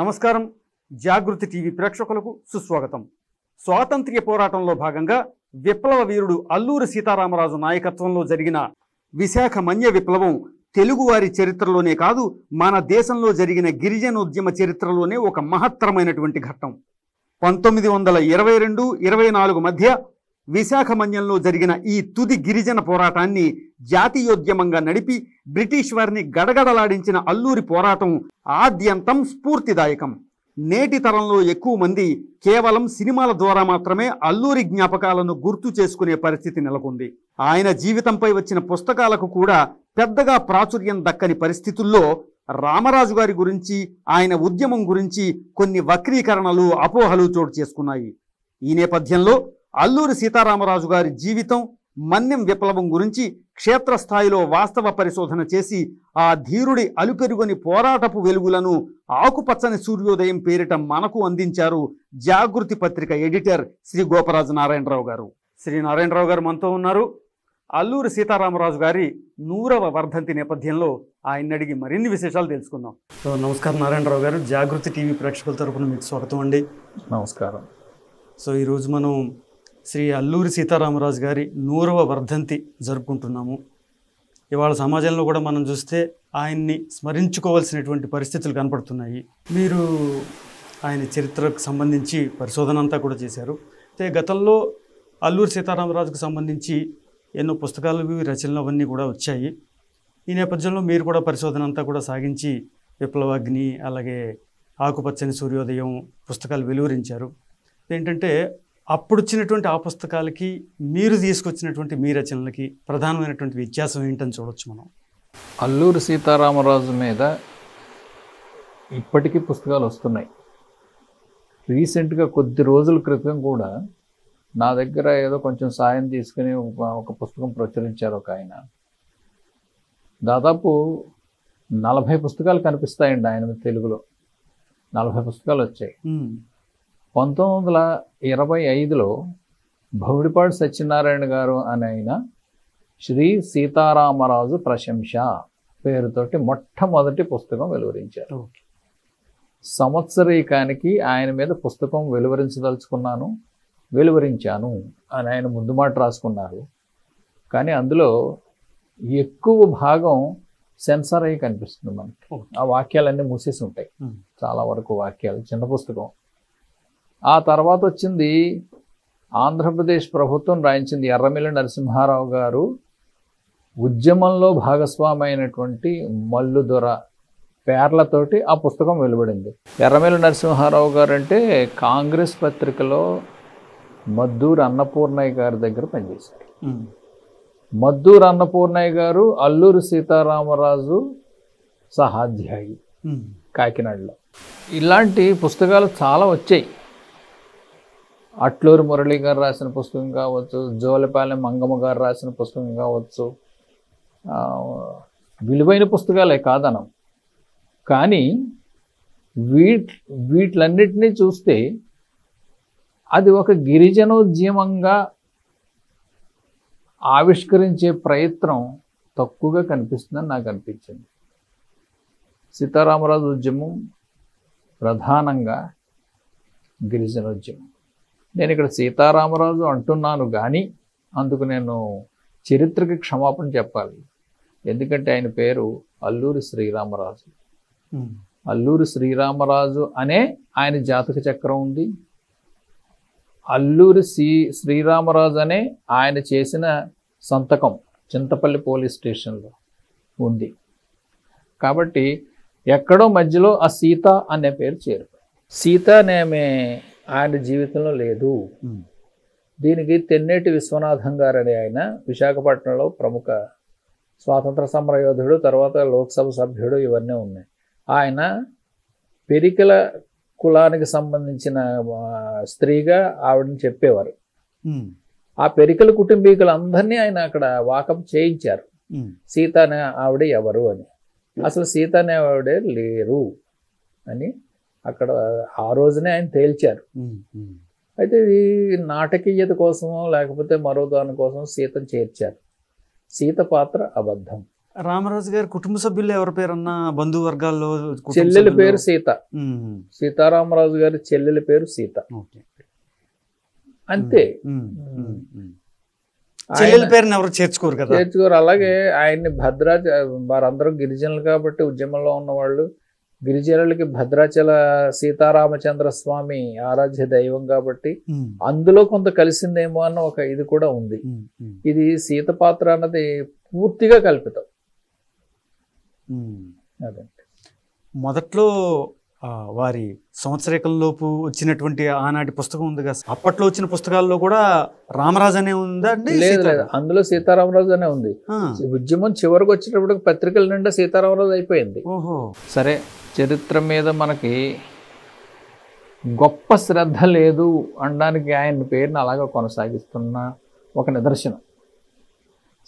నమస్కారం. జాగృతి టీవీ ప్రేక్షకులకు సుస్వాగతం. స్వాతంత్ర్య పోరాటంలో భాగంగా విప్లవ వీరుడు అల్లూరి సీతారామరాజు నాయకత్వంలో జరిగిన విశాఖ మన్య విప్లవం తెలుగువారి చరిత్రలోనే కాదు, మన దేశంలో జరిగిన గిరిజనోద్యమ చరిత్రలోనే ఒక మహత్తరమైనటువంటి ఘట్టం. 1922-24 మధ్య విశాఖ మన్యంలో జరిగిన ఈ తుది గిరిజన పోరాటాన్ని జాతీయోద్యమంగా నడిపి బ్రిటిష్ వారిని గడగడలాడించిన అల్లూరి పోరాటం ఆద్యంతం స్ఫూర్తిదాయకం. నేటి తరంలో ఎక్కువ మంది కేవలం సినిమాల ద్వారా మాత్రమే అల్లూరి జ్ఞాపకాలను గుర్తు చేసుకునే పరిస్థితి నెలకొంది. ఆయన జీవితంపై వచ్చిన పుస్తకాలకు కూడా పెద్దగా ప్రాచుర్యం దక్కని పరిస్థితుల్లో రామరాజు గారి గురించి, ఆయన ఉద్యమం గురించి కొన్ని వక్రీకరణలు, అపోహలు చోటు చేసుకున్నాయి. ఈ నేపథ్యంలో అల్లూరి సీతారామరాజు గారి జీవితం, మన్యం విప్లవం గురించి క్షేత్రస్థాయిలో వాస్తవ పరిశోధన చేసి ఆ ధీరుడి అలుపెరుగని పోరాటపు వెలుగులను ఆకుపచ్చని సూర్యోదయం పేరిట మనకు అందించారు జాగృతి పత్రిక ఎడిటర్ శ్రీ గోపరాజు నారాయణరావు గారు. శ్రీ నారాయణరావు గారు మనతో ఉన్నారు. అల్లూరి సీతారామరాజు గారి 100వ వర్ధంతి నేపథ్యంలో ఆయన అడిగి మరిన్ని విశేషాలు తెలుసుకుందాం. నమస్కారం నారాయణరావు గారు, జాగృతి టీవీ ప్రేక్షకుల తరపున మీకు స్వాగతం అండి. నమస్కారం. ఈరోజు మనం శ్రీ అల్లూరి సీతారామరాజు గారి 100వ వర్ధంతి జరుపుకుంటున్నాము. ఇవాళ సమాజంలో కూడా మనం చూస్తే ఆయన్ని స్మరించుకోవాల్సినటువంటి పరిస్థితులు కనపడుతున్నాయి. మీరు ఆయన చరిత్రకు సంబంధించి పరిశోధన అంతా కూడా చేశారు. అయితే గతంలో అల్లూరి సీతారామరాజుకు సంబంధించి ఎన్నో పుస్తకాలు, రచనలు అవన్నీ కూడా వచ్చాయి. ఈ నేపథ్యంలో మీరు కూడా పరిశోధన అంతా కూడా సాగించి విప్లవాగ్ని, అలాగే ఆకుపచ్చని సూర్యోదయం పుస్తకాలు వెలువరించారు. ఏంటంటే అప్పుడు వచ్చినటువంటి ఆ పుస్తకాలకి మీరు తీసుకొచ్చినటువంటి మీ రచనలకి ప్రధానమైనటువంటి వ్యత్యాసం ఏంటని చూడొచ్చు మనం. అల్లూరి సీతారామరాజు మీద ఇప్పటికీ పుస్తకాలు వస్తున్నాయి. రీసెంట్గా కొద్ది రోజుల క్రితం కూడా నా దగ్గర ఏదో కొంచెం సాయం తీసుకుని ఒక పుస్తకం ప్రచురించారు ఒక ఆయన. దాదాపు 40 పుస్తకాలు కనిపిస్తాయండి ఆయన తెలుగులో. 40 పుస్తకాలు వచ్చాయి. 1925లో భౌడిపాడు సత్యనారాయణ గారు అని ఆయన శ్రీ సీతారామరాజు ప్రశంస పేరుతోటి మొట్టమొదటి పుస్తకం వెలువరించారు. సంవత్సరీకానికి ఆయన మీద పుస్తకం వెలువరించాను అని ఆయన ముందు మాట రాసుకున్నారు. కానీ అందులో ఎక్కువ భాగం సెన్సార్ అయ్యి కనిపిస్తుంది మనకి. ఆ వాక్యాలన్నీ మూసేసి ఉంటాయి, చాలా వరకు వాక్యాలు. చిన్న పుస్తకం. ఆ తర్వాత వచ్చింది ఆంధ్రప్రదేశ్ ప్రభుత్వం రాయించింది. ఎర్రమిల్లి నరసింహారావు గారు ఉద్యమంలో భాగస్వామి అయినటువంటి మల్లుదొర పేర్లతోటి ఆ పుస్తకం వెలువడింది. ఎర్రమిల్లి నరసింహారావు గారు అంటే కాంగ్రెస్ పత్రికలో మద్దూరు అన్నపూర్ణయ్య గారి దగ్గర పనిచేశారు. మద్దూరు అన్నపూర్ణయ్య గారు అల్లూరి సీతారామరాజు సహాధ్యాయి కాకినాడలో. ఇలాంటి పుస్తకాలు చాలా వచ్చాయి. అట్లూరి మురళి గారు రాసిన పుస్తకం కావచ్చు, జోలపాలెం మంగమ్మ గారు రాసిన పుస్తకం కావచ్చు, విలువైన పుస్తకాలే కాదనం. కానీ వీటిలన్నిటినీ చూస్తే అది ఒక గిరిజనోద్యమంగా ఆవిష్కరించే ప్రయత్నం తక్కువగా కనిపిస్తుందని నాకు అనిపించింది. సీతారామరాజు ఉద్యమం ప్రధానంగా గిరిజనోద్యమం. నేను ఇక్కడ సీతారామరాజు అంటున్నాను కానీ అందుకు నేను చరిత్రకి క్షమాపణ చెప్పాలి. ఎందుకంటే ఆయన పేరు అల్లూరి శ్రీరామరాజు. అల్లూరి శ్రీరామరాజు అనే ఆయన జాతక చక్రం ఉంది. అల్లూరి శ్రీరామరాజు అనే ఆయన చేసిన సంతకం చింతపల్లి పోలీస్ స్టేషన్లో ఉంది. కాబట్టి ఎక్కడో మధ్యలో ఆ సీత అనే పేరు చేరిపోయింది. సీత అనేమే ఆయన జీవితంలో లేదు. దీనికి తెన్నేటి విశ్వనాథం గారు అనే ఆయన విశాఖపట్నంలో ప్రముఖ స్వాతంత్ర సమరయోధుడు, తర్వాత లోక్సభ సభ్యుడు, ఇవన్నీ ఉన్నాయి. ఆయన పెరికల కులానికి సంబంధించిన స్త్రీగా ఆవిడని చెప్పేవారు. ఆ పెరికల కుటుంబీకులందరినీ ఆయన అక్కడ వాకప్ చేయించారు. సీత అనే ఆవిడ ఎవరు అని. అసలు సీత అనే ఆవిడే లేరు అని అక్కడ ఆ రోజునే ఆయన తేల్చారు. అయితే ఈ నాటకీయత కోసమో లేకపోతే మరో దాని కోసం సీతను చేర్చారు. సీత పాత్ర అబద్ధం. రామరాజు గారి కుటుంబ సభ్యులు ఎవరి పేరన్నా, బంధువర్గాల్లో చెల్లెలి పేరు సీత. సీతారామరాజు గారి చెల్లెలి పేరు సీత. అంతే. చెల్లెలి పేరుని ఎవరు చేర్చుకోరు కదా. చేర్చుకోరు. అలాగే ఆయన్ని వారందరూ గిరిజనులు కాబట్టి ఉద్యమంలో ఉన్నవాళ్ళు, గిరిజనులకి భద్రాచల సీతారామచంద్ర స్వామి ఆరాధ్య దైవం కాబట్టి అందులో కొంత కలిసిందేమో అన్న ఒక ఇది కూడా ఉంది. ఇది సీత పాత్ర అన్నది పూర్తిగా కల్పితం. అదండి. మొదట్లో వారి సంవత్సరేకంలోపు వచ్చినటువంటి ఆనాటి పుస్తకం ఉంది కదా, అప్పట్లో వచ్చిన పుస్తకాల్లో కూడా రామరాజు అనే ఉందా అండి? లేదు లేదు, అందులో సీతారామరాజు అనే ఉంది. ఉద్యమం చివరికి వచ్చేటప్పుడు పత్రికల నిండా సీతారామరాజు అయిపోయింది. ఓహో. సరే, చరిత్ర మీద మనకి గొప్ప శ్రద్ధ లేదు అనడానికి ఆయన పేరుని అలాగా కొనసాగిస్తున్న ఒక నిదర్శనం.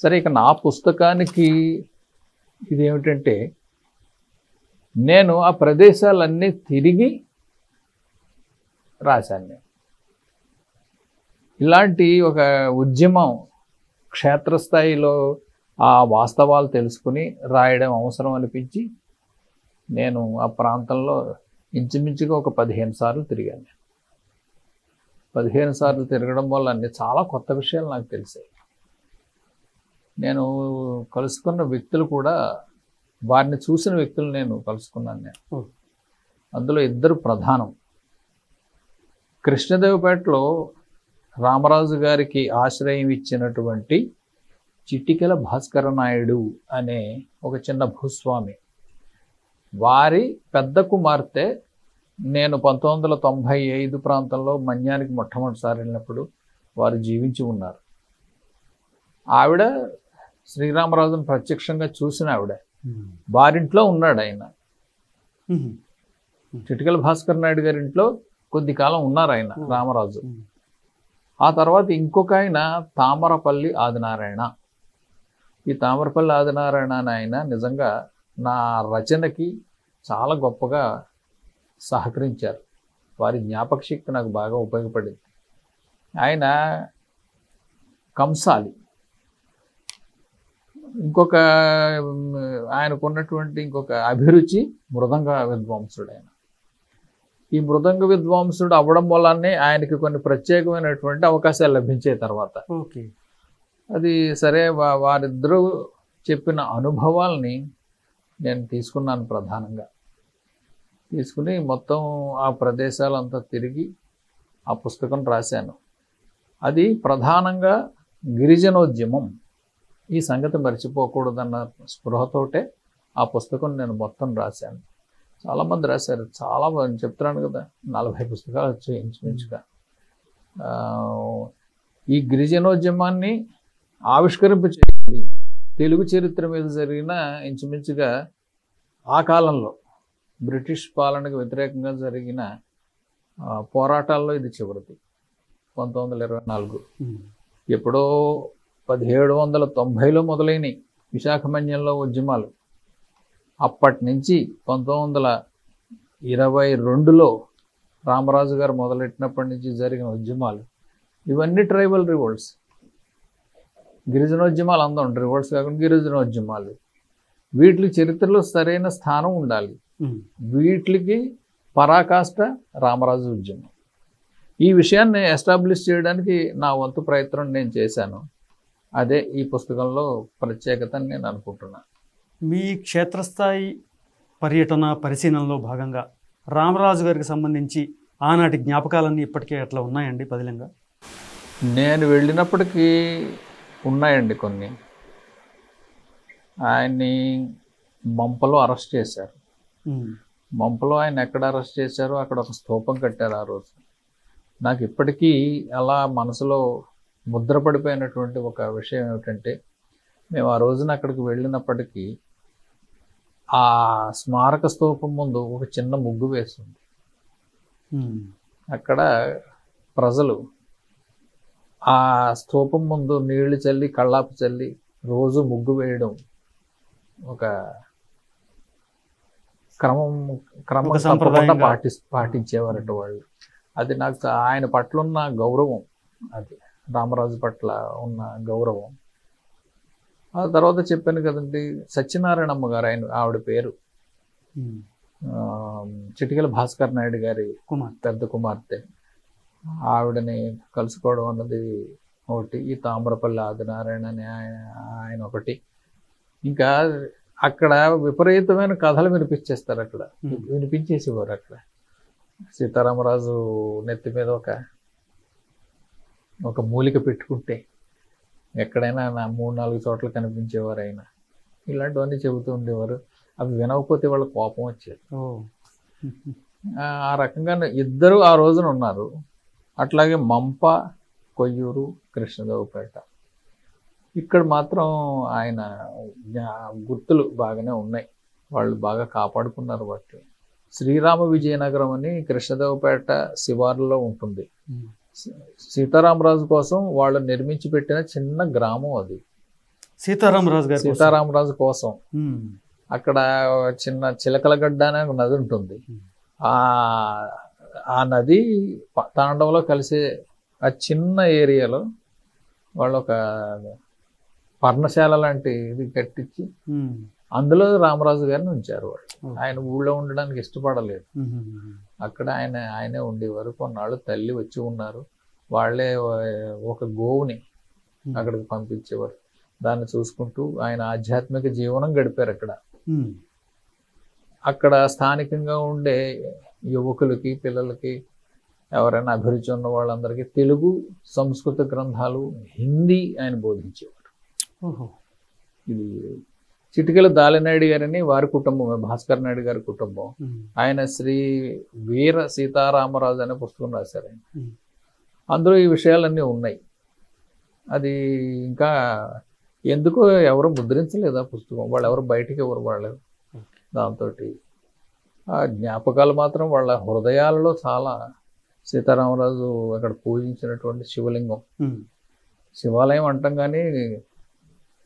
సరే, ఇక నా పుస్తకానికి ఇదేమిటంటే, నేను ఆ ప్రదేశాలన్నీ తిరిగి రాశాను. నేను ఇలాంటి ఒక ఉద్యమం క్షేత్రస్థాయిలో ఆ వాస్తవాలు తెలుసుకుని రాయడం అవసరం అనిపించి నేను ఆ ప్రాంతంలో ఇంచుమించుగా ఒక 15 సార్లు తిరిగాను. 15 సార్లు తిరగడం వల్ల అన్ని చాలా కొత్త విషయాలు నాకు తెలిసాయి. నేను కలుసుకున్న వ్యక్తులు కూడా, వారిని చూసిన వ్యక్తులు నేను కలుసుకున్నాను. నేను అందులో 2 ప్రధానం. కృష్ణదేవపేటలో రామరాజు గారికి ఆశ్రయం ఇచ్చినటువంటి చిట్టికెల భాస్కర నాయుడు అనే ఒక చిన్న భూస్వామి, వారి పెద్ద కుమార్తె నేను 1995 ప్రాంతంలో మన్యానికి మొట్టమొదటిసారి వెళ్ళినప్పుడు వారు జీవించి ఉన్నారు. ఆవిడ శ్రీరామరాజును ప్రత్యక్షంగా చూసిన ఆవిడ. వారింట్లో ఉన్నాడు ఆయన. చిటికెల భాస్కర్ నాయుడు గారి ఇంట్లో కొద్ది కాలం ఉన్నారు ఆయన రామరాజు. ఆ తర్వాత ఇంకొక ఆయన తామరపల్లి ఆదినారాయణ. ఈ తామరపల్లి ఆదినారాయణ అని ఆయన నిజంగా నా రచనకి చాలా గొప్పగా సహకరించారు. వారి జ్ఞాపక శక్తి నాకు బాగా ఉపయోగపడింది. ఆయన కంసాలి. ఇంకొక ఆయనకున్నటువంటి ఇంకొక అభిరుచి మృదంగ విద్వాంసుడు. ఆయన ఈ మృదంగ విద్వాంసుడు అవ్వడం వల్లనే ఆయనకి కొన్ని ప్రత్యేకమైనటువంటి అవకాశాలు లభించాయి తర్వాత. అది సరే, వారిద్దరూ చెప్పిన అనుభవాల్ని నేను తీసుకున్నాను. ప్రధానంగా తీసుకుని మొత్తం ఆ ప్రదేశాలంతా తిరిగి ఆ పుస్తకం రాశాను. అది ప్రధానంగా గిరిజనోద్యమం. ఈ సంగతి మర్చిపోకూడదన్న స్పృహతోటే ఆ పుస్తకం నేను మొత్తం రాశాను. చాలామంది రాశారు, చాలా చెప్తున్నాను కదా, 40 పుస్తకాలు వచ్చాయి ఇంచుమించుగా. ఈ గిరిజనోద్యమాన్ని ఆవిష్కరింపచేయాలి. తెలుగు చరిత్ర మీద జరిగిన ఇంచుమించుగా ఆ కాలంలో బ్రిటిష్ పాలనకు వ్యతిరేకంగా జరిగిన పోరాటాల్లో ఇది చివరిది. 1924 ఎప్పుడో 1790లో మొదలైన విశాఖమన్యంలో ఉద్యమాలు. అప్పటి నుంచి 1922లో రామరాజు గారు మొదలెట్టినప్పటి నుంచి జరిగిన ఉద్యమాలు ఇవన్నీ ట్రైబల్ రివోల్ట్స్. గిరిజనోద్యమాలు అందం రివోల్ట్స్ కాకుండా గిరిజనోద్యమాలు. వీటికి చరిత్రలో సరైన స్థానం ఉండాలి. వీటికి పరాకాష్ట రామరాజు ఉద్యమం. ఈ విషయాన్ని ఎస్టాబ్లిష్ చేయడానికి నా వంతు ప్రయత్నం నేను చేశాను. అదే ఈ పుస్తకంలో ప్రత్యేకత అని నేను అనుకుంటున్నాను. మీ క్షేత్రస్థాయి పర్యటన పరిశీలనలో భాగంగా రామరాజు గారికి సంబంధించి ఆనాటి జ్ఞాపకాలన్నీ ఇప్పటికే అట్లా ఉన్నాయండి పదిలంగా? నేను వెళ్ళినప్పటికీ ఉన్నాయండి కొన్ని. ఆయన్ని మంపలో అరెస్ట్ చేశారు. మంపలో ఆయన ఎక్కడ అరెస్ట్ చేశారో అక్కడ ఒక స్తూపం కట్టారు ఆ రోజు. నాకు ఇప్పటికీ అలా మనసులో ముద్రపడిపోయినటువంటి ఒక విషయం ఏమిటంటే, మేము ఆ రోజున అక్కడికి వెళ్ళినప్పటికీ ఆ స్మారక స్తూపం ముందు ఒక చిన్న ముగ్గు వేస్తుంది. అక్కడ ప్రజలు ఆ స్తూపం ముందు నీళ్లు చల్లి కళ్ళాపు చల్లి రోజు ముగ్గు వేయడం ఒక క్రమం తప్పకుండా పాటించేవారట వాళ్ళు. అది నాకు ఆయన పట్ల ఉన్న గౌరవం, అది రామరాజు పట్ల ఉన్న గౌరవం ఆ తర్వాత చెప్పాను కదండి, సత్యనారాయణమ్మ గారు ఆవిడ పేరు చిటికెల భాస్కర్ నాయుడు గారి పెద్ద కుమార్తె. ఆవిడని కలుసుకోవడం అన్నది ఒకటి. ఈ తామ్రపల్లి ఆదినారాయణ అని ఆయన ఒకటి. ఇంకా అక్కడ విపరీతమైన కథలు వినిపించేస్తారు. అక్కడ వినిపించేసేవారు. అక్కడ సీతారామరాజు నెత్తి మీద ఒక మూలిక పెట్టుకుంటే ఎక్కడైనా 3-4 చోట్ల కనిపించేవారు ఆయన. ఇలాంటివన్నీ చెబుతూ ఉండేవారు. అవి వినకపోతే వాళ్ళ కోపం వచ్చేది. ఆ రకంగా ఇద్దరు ఆ రోజున ఉన్నారు. అట్లాగే మంప, కొయ్యూరు, కృష్ణదేవపేట. ఇక్కడ మాత్రం ఆయన గుర్తులు బాగానే ఉన్నాయి. వాళ్ళు బాగా కాపాడుకున్నారు వాటిని. శ్రీరామ విజయనగరం అని కృష్ణదేవపేట శివారులో ఉంటుంది. సీతారామరాజు కోసం వాళ్ళు నిర్మించి పెట్టిన చిన్న గ్రామం అది. సీతారామరాజు కోసం అక్కడ చిన్న చిలకలగడ్డ అనే నది ఉంటుంది. ఆ నది తాండవలో కలిసే ఆ చిన్న ఏరియాలో వాళ్ళు ఒక పర్ణశాల లాంటి ఇది కట్టించి అందులో రామరాజు గారిని ఉంచారు. వాళ్ళు ఆయన ఊళ్ళో ఉండడానికి ఇష్టపడలేదు. అక్కడ ఆయనే ఉండేవారు. కొన్నాళ్ళు తల్లి వచ్చి ఉన్నారు. వాళ్ళే ఒక గోవుని అక్కడికి పంపించేవారు. దాన్ని చూసుకుంటూ ఆయన ఆధ్యాత్మిక జీవనం గడిపారు అక్కడ. అక్కడ స్థానికంగా ఉండే యువకులకి, పిల్లలకి, ఎవరైనా అభిరుచి ఉన్న వాళ్ళందరికీ తెలుగు, సంస్కృత గ్రంథాలు, హిందీ ఆయన బోధించేవారు. ఇది చిటికెల దాలినాయుడు గారని వారి కుటుంబం, భాస్కర్ నాయుడు గారి కుటుంబం. ఆయన శ్రీ వీర సీతారామరాజు అనే పుస్తకం రాశారు ఆయన. అందులో ఈ విషయాలన్నీ ఉన్నాయి. అది ఇంకా ఎందుకో ఎవరు ముద్రించలేదు ఆ పుస్తకం. వాళ్ళు ఎవరు బయటికి ఎవరు వాడలేదు. దాంతో ఆ జ్ఞాపకాలు మాత్రం వాళ్ళ హృదయాలలో చాలా. సీతారామరాజు అక్కడ పూజించినటువంటి శివలింగం, శివాలయం అంటాం కానీ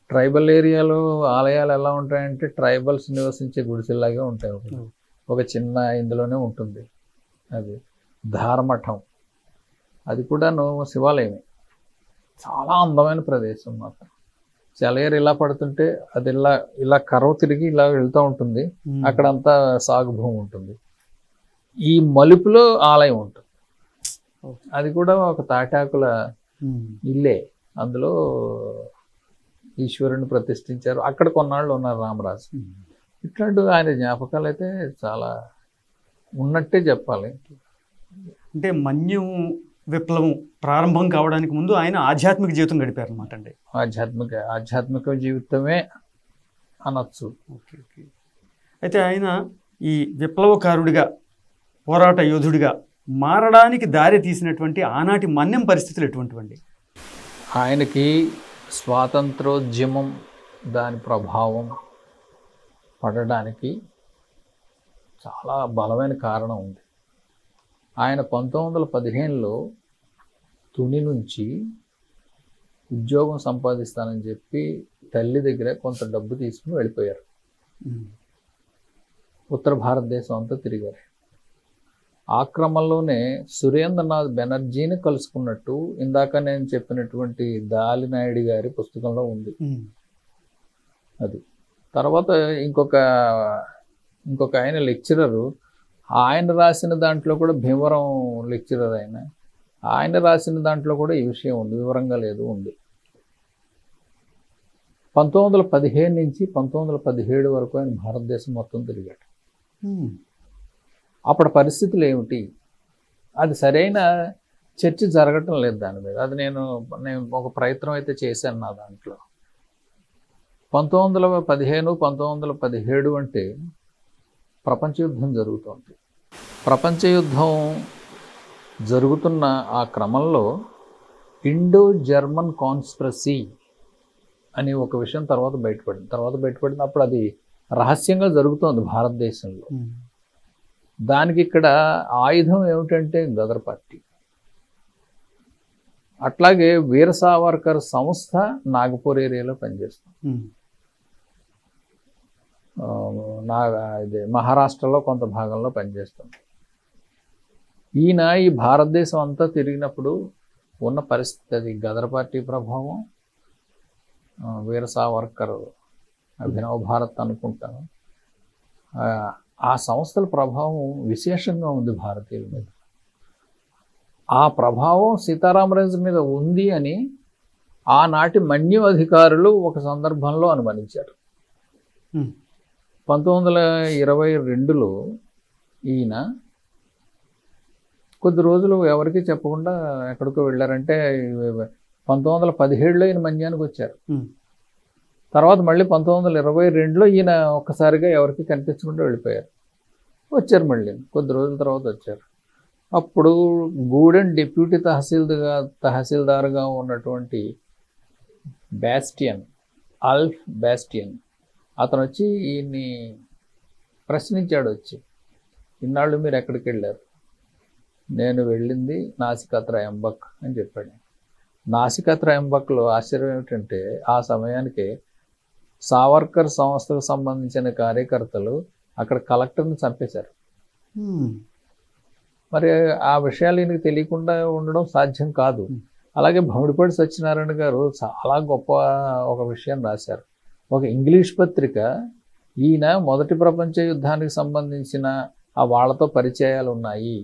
ట్రైబల్ ఏరియాలో ఆలయాలు ఎలా ఉంటాయంటే ట్రైబల్స్ నివసించే గుడిసెల్లాగే ఉంటాయి. ఒక చిన్న ఇందులోనే ఉంటుంది. అది ధారమఠం, అది కూడా శివాలయమే. చాలా అందమైన ప్రదేశం మాత్రం. సెలయేరు ఇలా పడుతుంటే అది ఇలా కర్వ తిరిగి ఇలా వెళ్తూ ఉంటుంది. అక్కడంతా సాగు భూమి ఉంటుంది. ఈ మలుపులో ఆలయం ఉంటుంది. అది కూడా ఒక తాటాకుల ఇల్లే. అందులో ఈశ్వరుని ప్రతిష్ఠించారు. అక్కడ కొన్నాళ్ళు ఉన్నారు రామరాజు. ఇట్లాంటి ఆయన జ్ఞాపకాలు అయితే చాలా ఉన్నట్టే చెప్పాలి. అంటే మన్యం విప్లవం ప్రారంభం కావడానికి ముందు ఆయన ఆధ్యాత్మిక జీవితం గడిపారు అనమాట అండి. ఆధ్యాత్మిక జీవితమే అనొచ్చు. అయితే ఆయన ఈ విప్లవకారుడిగా, పోరాట యోధుడిగా మారడానికి దారి తీసినటువంటి ఆనాటి మన్యం పరిస్థితులు ఎటువంటివండి? ఆయనకి స్వాతంత్రోద్యమం దాని ప్రభావం పడడానికి చాలా బలమైన కారణం ఉంది. ఆయన 1915లో తుని నుంచి ఉద్యోగం సంపాదిస్తానని చెప్పి తల్లి దగ్గర కొంత డబ్బు తీసుకుని వెళ్ళిపోయారు. ఉత్తర భారతదేశం అంతా తిరిగారు. ఆ క్రమంలోనే సురేంద్రనాథ్ బెనర్జీని కలుసుకున్నట్టు ఇందాక నేను చెప్పినటువంటి దాలినాయుడు గారి పుస్తకంలో ఉంది. అది తర్వాత ఇంకొక ఆయన లెక్చరరు, ఆయన రాసిన దాంట్లో కూడా భీమవరం లెక్చరర్ ఆయన రాసిన దాంట్లో కూడా ఈ విషయం ఉంది, వివరంగా లేదు ఉంది. 1915 నుంచి 1917 వరకు ఆయన భారతదేశం మొత్తం తిరిగాడు. అప్పటి పరిస్థితులు ఏమిటి, అది సరైన చర్చ జరగటం లేదు దాని మీద. అది నేను ఒక ప్రయత్నం అయితే చేశాను నా దాంట్లో. 1915, 1917 అంటే ప్రపంచ యుద్ధం జరుగుతోంది. ప్రపంచ యుద్ధం జరుగుతున్న ఆ క్రమంలో ఇండో జర్మన్ కాన్స్పిరసీ అని ఒక విషయం తర్వాత బయటపడింది. అప్పుడు అది రహస్యంగా జరుగుతోంది భారతదేశంలో. దానికి ఇక్కడ ఆయుధం ఏమిటంటే గదర్ పార్టీ. అట్లాగే వీర సావర్కర్ సంస్థ నాగపూర్ ఏరియాలో పనిచేస్తుంది. ఇది మహారాష్ట్రలో కొంత భాగంలో పనిచేస్తుంది. ఈయన ఈ భారతదేశం అంతా తిరిగినప్పుడు ఉన్న పరిస్థితి అది. గదర్ పార్టీ ప్రభావం, వీర సావర్కర్, అభినవ్ భారత్ అనుకుంటాను. ఆ సంస్థల ప్రభావం విశేషంగా ఉంది భారతీయుల మీద. ఆ ప్రభావం సీతారామరాజు మీద ఉంది అని ఆనాటి మన్యం అధికారులు ఒక సందర్భంలో అనుమానించారు. 1922లో ఈయన కొద్ది రోజులు ఎవరికి చెప్పకుండా ఎక్కడికో వెళ్ళారంటే 1917లో ఈయన మన్యానికి వచ్చారు. తర్వాత మళ్ళీ 1922లో ఈయన ఒక్కసారిగా ఎవరికి కనిపించకుండా వెళ్ళిపోయారు. వచ్చారు మళ్ళీ కొద్ది రోజుల తర్వాత వచ్చారు. అప్పుడు గూడెం డిప్యూటీ తహసీల్దార్గా ఉన్నటువంటి ఆల్ఫ్ బాస్టియన్ అతను వచ్చి ఈయన్ని ప్రశ్నించాడు. వచ్చి, ఇన్నాళ్ళు మీరు ఎక్కడికి వెళ్ళారు? నేను వెళ్ళింది నాసికాత్రయంబక్ అని చెప్పాడు. నాసికాత్రయంబక్లో ఆశ్చర్యం ఏమిటంటే ఆ సమయానికి సావర్కర్ సంస్థకు సంబంధించిన కార్యకర్తలు అక్కడ కలెక్టర్ని చంపేశారు. మరి ఆ విషయాలు ఈయనకి తెలియకుండా ఉండడం సాధ్యం కాదు. అలాగే భమిడిపాటి సత్యనారాయణ గారు చాలా గొప్ప ఒక విషయం రాశారు. ఒక ఇంగ్లీష్ పత్రిక ఈయన మొదటి ప్రపంచ యుద్ధానికి సంబంధించిన ఆ వాళ్ళతో పరిచయాలు ఉన్నాయి,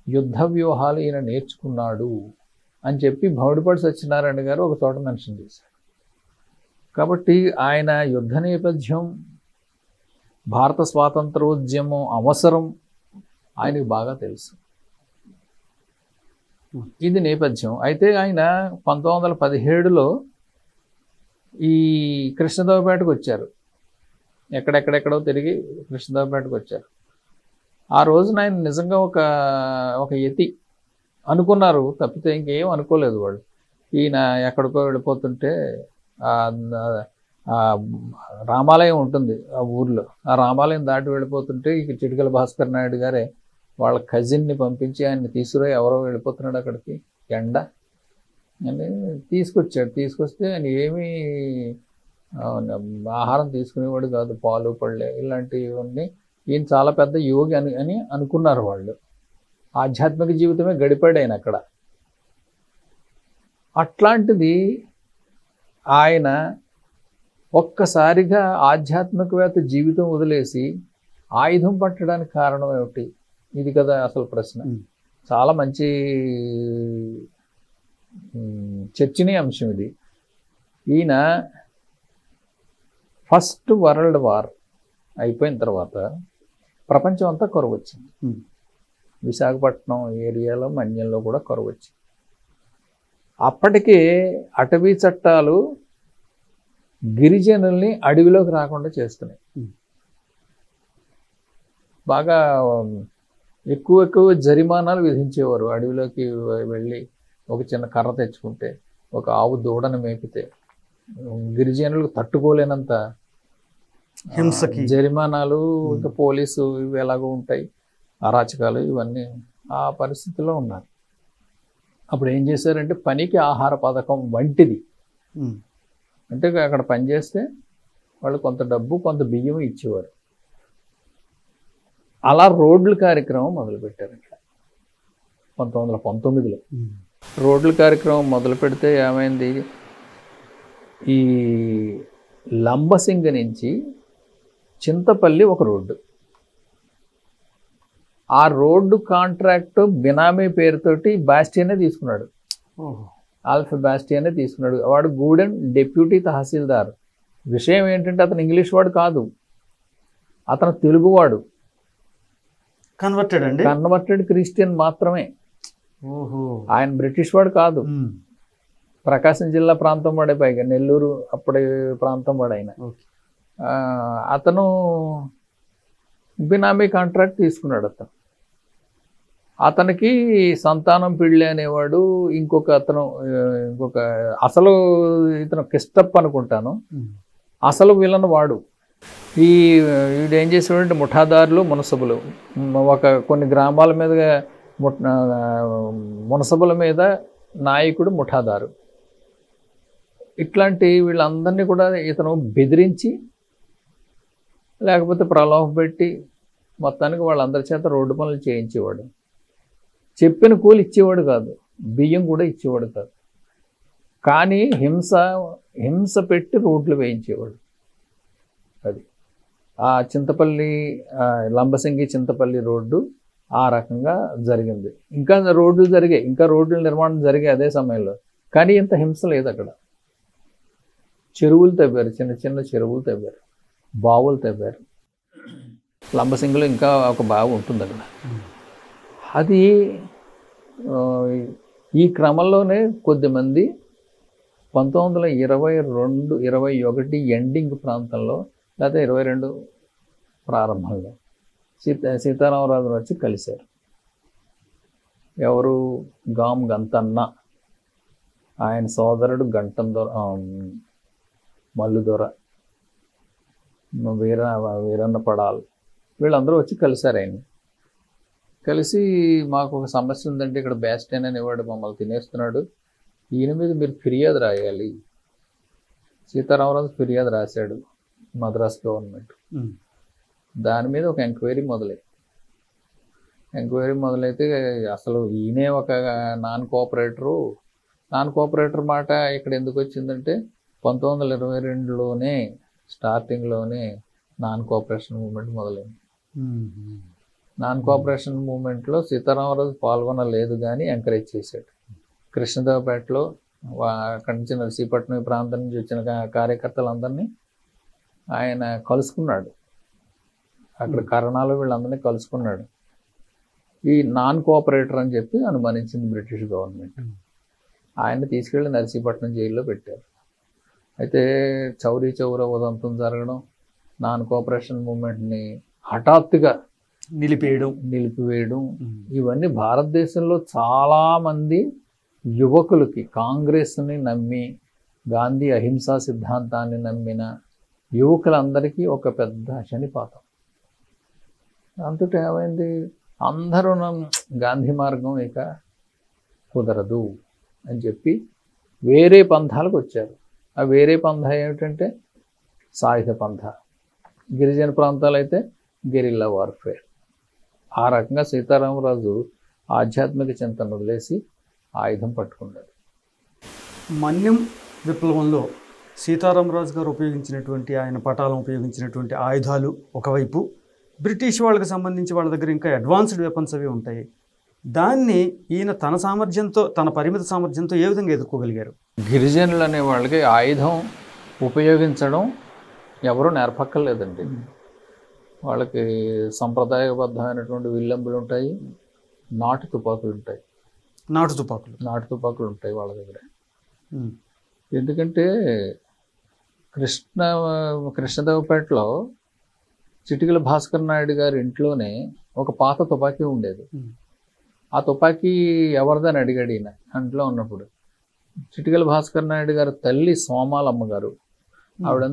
యుద్ధ వ్యూహాలు ఈయన నేర్చుకున్నాడు అని చెప్పి భమిడిపాటి సత్యనారాయణ గారు ఒక చోట మెన్షన్ చేశారు. కాబట్టి ఆయన యుద్ధ నేపథ్యం, భారత స్వాతంత్రోద్యమం అవసరం ఆయనకు బాగా తెలుసు. ఇది నేపథ్యం. అయితే ఆయన 1917లో ఈ కృష్ణదేవపేటకు వచ్చారు. ఎక్కడెక్కడెక్కడో తిరిగి కృష్ణదేవపేటకు వచ్చారు. ఆ రోజున ఆయన నిజంగా ఒక యతి అనుకున్నారు తప్పితే ఇంకేం అనుకోలేదు వాళ్ళు. ఈయన ఎక్కడికో వెళ్ళిపోతుంటే రామాలయం ఉంటుంది ఆ ఊర్లో, ఆ రామాలయం దాటి వెళ్ళిపోతుంటే ఇక చిటికల భాస్కర్ నాయుడు గారే వాళ్ళ కజిన్ని పంపించి ఆయన్ని తీసుకురా, ఎవరో వెళ్ళిపోతున్నాడు అక్కడికి ఎండ అని తీసుకొస్తే ఆయన ఏమీ ఆహారం తీసుకునేవాడు కాదు, పాలు పళ్ళే ఇలాంటివన్నీ. ఈయన చాలా పెద్ద యోగి అని అనుకున్నారు వాళ్ళు. ఆధ్యాత్మిక జీవితమే గడిపాడు ఆయన అక్కడ. అట్లాంటిది ఆయన ఒక్కసారిగా ఆధ్యాత్మికవేత్త జీవితం వదిలేసి ఆయుధం పట్టడానికి కారణం ఏమిటి? ఇది కదా అసలు ప్రశ్న. చాలా మంచి చర్చనీయాంశం ఇది. ఈయన ఫస్ట్ వరల్డ్ వార్ అయిపోయిన తర్వాత ప్రపంచం అంతా కరువు వచ్చింది. విశాఖపట్నం ఏరియాలో మన్యంలో కూడా కరువు వచ్చింది. అప్పటికే అటవీ చట్టాలు గిరిజనుల్ని అడవిలోకి రాకుండా చేస్తున్నాయి. బాగా ఎక్కువ జరిమానాలు విధించేవారు. అడవిలోకి వెళ్ళి ఒక చిన్న కర్ర తెచ్చుకుంటే, ఒక ఆవు దూడను మేపితే గిరిజనులకు తట్టుకోలేనంత హింసకి జరిమానాలు, ఇంకా పోలీసు ఇవి ఎలాగో ఉంటాయి, అరాచకాలు ఇవన్నీ ఆ పరిస్థితిలో ఉన్నారు. అప్పుడు ఏం చేశారంటే పనికి ఆహార పథకం వంటిది. అంటే అక్కడ పనిచేస్తే వాళ్ళు కొంత డబ్బు కొంత బియ్యం ఇచ్చేవారు. అలా రోడ్ల కార్యక్రమం మొదలుపెట్టారు. ఇక్కడ 1919లో రోడ్ల కార్యక్రమం మొదలు పెడితే ఏమైంది, ఈ లంబసింగ నుంచి చింతపల్లి ఒక రోడ్డు, ఆ రోడ్డు కాంట్రాక్ట్ బినామీ పేరుతోటి బాస్టియనే తీసుకున్నాడు. ఆల్ఫ్ బాస్టియనే తీసుకున్నాడు. వాడు గూడెం డిప్యూటీ తహసీల్దార్. విషయం ఏంటంటే అతను ఇంగ్లీష్ వాడు కాదు, అతను తెలుగువాడు, కన్వర్టెడ్ క్రిస్టియన్ మాత్రమే. ఆయన బ్రిటిష్ వాడు కాదు. ప్రకాశం జిల్లా ప్రాంతం వాడే, పైగా నెల్లూరు అప్పటి ప్రాంతం వాడు ఆయన. అతను బినామీ కాంట్రాక్ట్ తీసుకున్నాడు. అతనికి సంతానం పిళ్ళి అనేవాడు ఇంకొక అసలు ఇతను కిస్టప్ అనుకుంటాను, అసలు విలన్ వాడు. వీడు ఏం చేసేవాడంటే ముఠాదారులు, మునసబులు, కొన్ని గ్రామాల మీద మునసబుల మీద నాయకుడు ముఠాదారు, ఇట్లాంటి వీళ్ళందరినీ కూడా ఇతను బెదిరించి లేకపోతే ప్రలోభ పెట్టి మొత్తానికి వాళ్ళందరి చేత రోడ్డు పనులు చేయించేవాడు. చెప్పిన కూలి ఇచ్చేవాడు కాదు, బియ్యం కూడా ఇచ్చేవాడు కాదు. కానీ హింస పెట్టి రోడ్లు వేయించేవాడు. అది ఆ చింతపల్లి లంబసింగి చింతపల్లి రోడ్డు ఆ రకంగా జరిగింది. ఇంకా రోడ్లు జరిగాయి, ఇంకా రోడ్ల నిర్మాణం జరిగాయి అదే సమయంలో. కానీ ఇంత హింస లేదు అక్కడ. చెరువులు తవ్వారు, చిన్న చిన్న చెరువులు తవ్వారు, బావులు తవ్వారు. లంబసింగిలో ఇంకా ఒక బావి ఉంటుంది అక్కడ. అది ఈ క్రమంలోనే కొద్దిమంది 1922, 21 ఎండింగ్ ప్రాంతంలో లేకపోతే 22 ప్రారంభంలో సీతారామరాజు వచ్చి కలిశారు. ఎవరు? గామ్ గంతన్న, ఆయన సోదరుడు గంటం దొర, మల్లు దొర, వీరన్న పడాల్, వీళ్ళందరూ వచ్చి కలిశారు ఆయన. కలిసి మాకు ఒక సమస్య ఉందంటే ఇక్కడ బ్యాస్టైన్ అనేవాడు మమ్మల్ని తినేస్తున్నాడు, ఈయన మీద మీరు ఫిర్యాదు రాయాలి. సీతారామరాజు ఫిర్యాదు రాశాడు మద్రాస్ గవర్నమెంట్. దాని మీద ఒక ఎంక్వైరీ మొదలైతే అసలు ఈయనే ఒక నాన్ కోఆపరేటర్ మాట ఇక్కడ ఎందుకు వచ్చిందంటే 1922లోనే స్టార్టింగ్లోనే నాన్ కోఆపరేషన్ మూవ్మెంట్ మొదలైంది. నాన్ కోఆపరేషన్ మూవ్మెంట్లో సీతారామరాజు పాల్గొనలేదు కానీ ఎంకరేజ్ చేశాడు. కృష్ణదేవపేటలో అక్కడి నుంచి నర్సీపట్నం ఈ ప్రాంతం నుంచి వచ్చిన కార్యకర్తలందరినీ ఆయన కలుసుకున్నాడు. అక్కడ కరణాలు వీళ్ళందరినీ కలుసుకున్నాడు. ఈ నాన్ కోఆపరేటర్ అని చెప్పి అనుమానించింది బ్రిటిష్ గవర్నమెంట్. ఆయన తీసుకెళ్ళి నర్సీపట్నం జైల్లో పెట్టారు. అయితే చౌరీ చౌర ఉదంతం జరగడం, నాన్ కోఆపరేషన్ మూవ్మెంట్ని హఠాత్తుగా నిలిపివేయడం, ఇవన్నీ భారతదేశంలో చాలామంది యువకులకి, కాంగ్రెస్ని నమ్మి గాంధీ అహింసా సిద్ధాంతాన్ని నమ్మిన యువకులందరికీ ఒక పెద్ద శనిపాతం. అంతటా ఏమైంది, అందరూ గాంధీ మార్గం ఇక కుదరదు అని చెప్పి వేరే పంథాలకు వచ్చారు. ఆ వేరే పంథ ఏమిటంటే సాయుధ పంథ, గిరిజన ప్రాంతాలు అయితే గెరిల్లా వార్ఫేర్. ఆ రకంగా సీతారామరాజు ఆధ్యాత్మిక చింతన వదిలేసి ఆయుధం పట్టుకున్నాడు. మన్యం విప్లవంలో సీతారామరాజు గారు ఉపయోగించినటువంటి, ఆయన పటాలం ఉపయోగించినటువంటి ఆయుధాలు ఒకవైపు, బ్రిటిష్ వాళ్ళకి సంబంధించి వాళ్ళ దగ్గర ఇంకా అడ్వాన్స్డ్ వెపన్స్ అవి ఉంటాయి. దాన్ని ఈయన తన సామర్థ్యంతో, తన పరిమిత సామర్థ్యంతో ఏ విధంగా ఎదుర్కోగలిగారు? గిరిజనులు అనే వాళ్ళకి ఆయుధం ఉపయోగించడం ఎవరూ నేర్పక్కర్లేదండి. వాళ్ళకి సంప్రదాయబద్ధమైనటువంటి విల్లంబులు ఉంటాయి, నాటు తుపాకులు ఉంటాయి. నాటు తుపాకులు ఉంటాయి వాళ్ళ దగ్గర. ఎందుకంటే కృష్ణదేవపేటలో చిటికల భాస్కర్ నాయుడు గారి ఇంట్లోనే ఒక పాత తుపాకీ ఉండేది. ఆ తుపాకీ ఎవరిదని అడిగాడు ఈయన ఇంట్లో ఉన్నప్పుడు. చిటికల భాస్కర్ నాయుడు గారి తల్లి సోమాలమ్మ గారు, ఆవిడ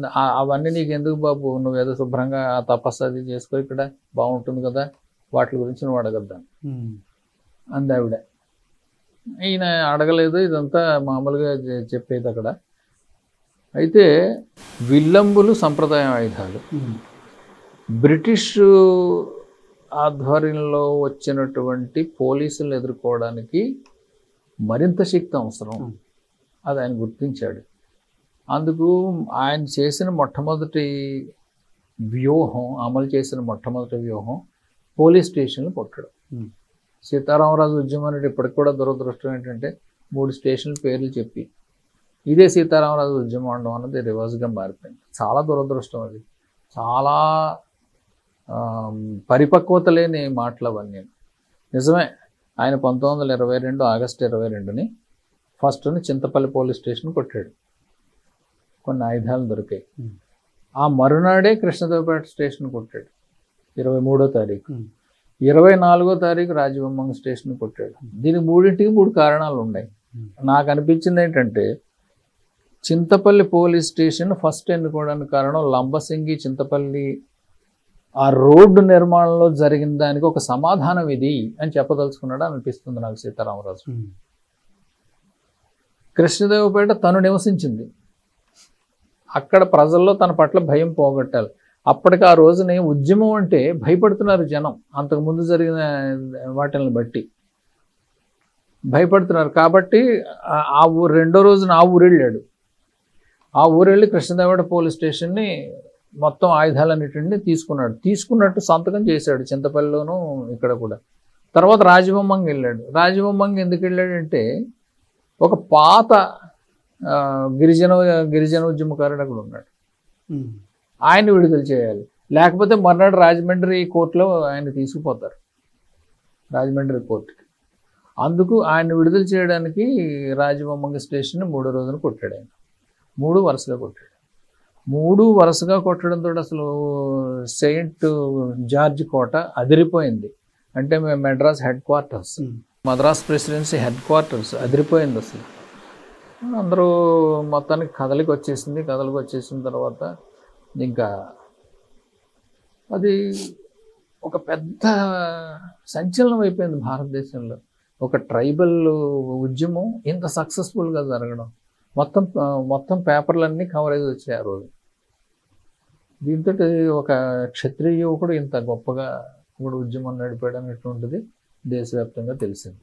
అవన్నీ నీకు ఎందుకు బాబు, నువ్వు ఏదో శుభ్రంగా ఆ తపస్సు అది చేసుకో, ఇక్కడ బాగుంటుంది కదా, వాటి గురించి నువ్వు అడగద్దాను అంది ఆవిడ. ఈయన అడగలేదు, ఇదంతా మామూలుగా చెప్పేది అక్కడ. అయితే విల్లంబులు సంప్రదాయ ఆయుధాలు. బ్రిటిష్ ఆధ్వర్యంలో వచ్చినటువంటి పోలీసులను ఎదుర్కోవడానికి మరింత శక్తి అవసరం, అది ఆయన గుర్తించాడు. అందుకు ఆయన చేసిన మొట్టమొదటి వ్యూహం, అమలు చేసిన మొట్టమొదటి వ్యూహం పోలీస్ స్టేషన్లు కొట్టడం. సీతారామరాజు ఉద్యమం అనేది ఇప్పటికి కూడా దురదృష్టం ఏంటంటే 3 స్టేషన్ల పేర్లు చెప్పి ఇదే సీతారామరాజు ఉద్యమం అనడం అన్నది రివర్స్గా మారిపోయింది. చాలా దురదృష్టం అది. చాలా పరిపక్వత లేని మాటలు అవన్నీ. నిజమే, ఆయన 1922 ఆగస్టు 22ని ఫస్ట్ని చింతపల్లి పోలీస్ స్టేషన్ కొట్టాడు. కొన్ని ఆయుధాలు దొరికాయి. ఆ మరునాడే కృష్ణదేవపేట స్టేషన్ కొట్టాడు 23వ తారీఖు. 24వ తారీఖు రాజబొమ్మంగ స్టేషన్ కొట్టాడు. దీనికి 3 కారణాలు ఉన్నాయి. నాకు అనిపించింది ఏంటంటే చింతపల్లి పోలీస్ స్టేషన్ ఫస్ట్ ఎన్నుకోవడానికి కారణం లంబసింగి చింతపల్లి ఆ రోడ్డు నిర్మాణంలో జరిగిన దానికి ఒక సమాధానం ఇది అని చెప్పదలుచుకున్నాడు అనిపిస్తుంది నాకు సీతారామరాజు. కృష్ణదేవపేట తను నివసించింది, అక్కడ ప్రజల్లో తన పట్ల భయం పోగొట్టాలి. అప్పటికి ఆ రోజుని ఉద్యమం అంటే భయపడుతున్నారు జనం, అంతకుముందు జరిగిన వాటిని బట్టి. భయపడుతున్నారు. కాబట్టి ఆ ఊరు రెండో రోజున ఆ ఊరు వెళ్ళాడు. ఆ ఊరు వెళ్ళి కృష్ణదేవరాయ పోలీస్ స్టేషన్ని మొత్తం ఆయుధాలన్నింటినీ తీసుకున్నట్టు సంతకం చేశాడు చింతపల్లిలోనూ ఇక్కడ కూడా. తర్వాత రాజబొమ్మంగి వెళ్ళాడు. రాజబొమ్మంగి ఎందుకు వెళ్ళాడంటే ఒక పాత గిరిజన ఉద్యమకారుడు అక్కడ ఉన్నాడు, ఆయన విడుదల చేయాలి. లేకపోతే మర్నాడు రాజమండ్రి కోర్టులో ఆయన తీసుకుపోతారు, రాజమండ్రి కోర్టుకి. అందుకు ఆయన విడుదల చేయడానికి రాజబొమ్మంగి స్టేషన్ 3వ రోజున కొట్టాడు. ఆయన 3 వరుసగా కొట్టాడు. 3 వరుసగా కొట్టడంతో అసలు సెయింట్ జార్జ్ కోట అదిరిపోయింది. అంటే మేము Madras head quarters, Madras presidency head quarters అదిరిపోయింది అసలు. అందరూ మొత్తానికి కదలికి వచ్చేసిన తర్వాత ఇంకా అది ఒక పెద్ద సంచలనం అయిపోయింది భారతదేశంలో. ఒక ట్రైబల్ ఉద్యమం ఇంత సక్సెస్ఫుల్గా జరగడం, మొత్తం పేపర్లన్నీ కవరేజ్ వచ్చాయి ఆ రోజు. దీంతో ఒక క్షత్రియ యువకుడు ఇంత గొప్పగా కూడా ఉద్యమం నడిపాడు అనేటువంటిది దేశవ్యాప్తంగా తెలిసింది.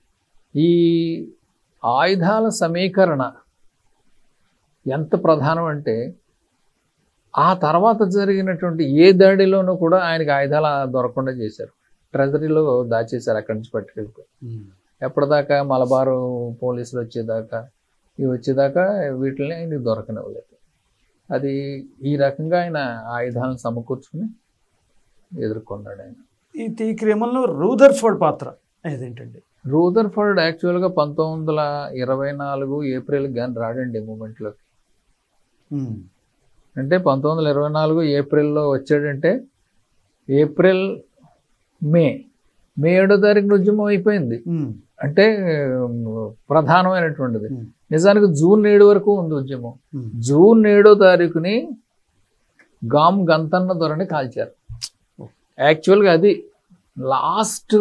ఈ ఆయుధాల సమీకరణ ఎంత ప్రధానం అంటే ఆ తర్వాత జరిగినటువంటి ఏ దాడిలోనూ కూడా ఆయనకి ఆయుధాలు దొరకకుండా చేశారు. ట్రెజరీలో దాచేశారు, అక్కడి నుంచి పట్టుకెళ్ళిపోయి. ఎప్పటిదాకా మలబారు పోలీసులు వచ్చేదాకా వీటిని ఆయనకి దొరకనివ్వలేదు. అది ఈ రకంగా ఆయన ఆయుధాలను సమకూర్చుకుని ఎదుర్కొన్నాడు ఆయన. ఈ క్రమంలో రూదర్ఫోర్డ్ పాత్ర ఏదేంటండి? రూదర్ఫోర్డ్ యాక్చువల్గా 1924 ఏప్రిల్ కానీ రాడండి మూమెంట్లోకి. అంటే 1924 ఏప్రిల్లో వచ్చాడంటే మే 7వ తారీఖున ఉద్యమం అయిపోయింది. అంటే ప్రధానమైనటువంటిది. నిజానికి జూన్ 7 వరకు ఉంది ఉద్యమం. జూన్ 7వ తారీఖుని గామ్ గంతన్న దొరని కాల్చారు. యాక్చువల్గా అది లాస్ట్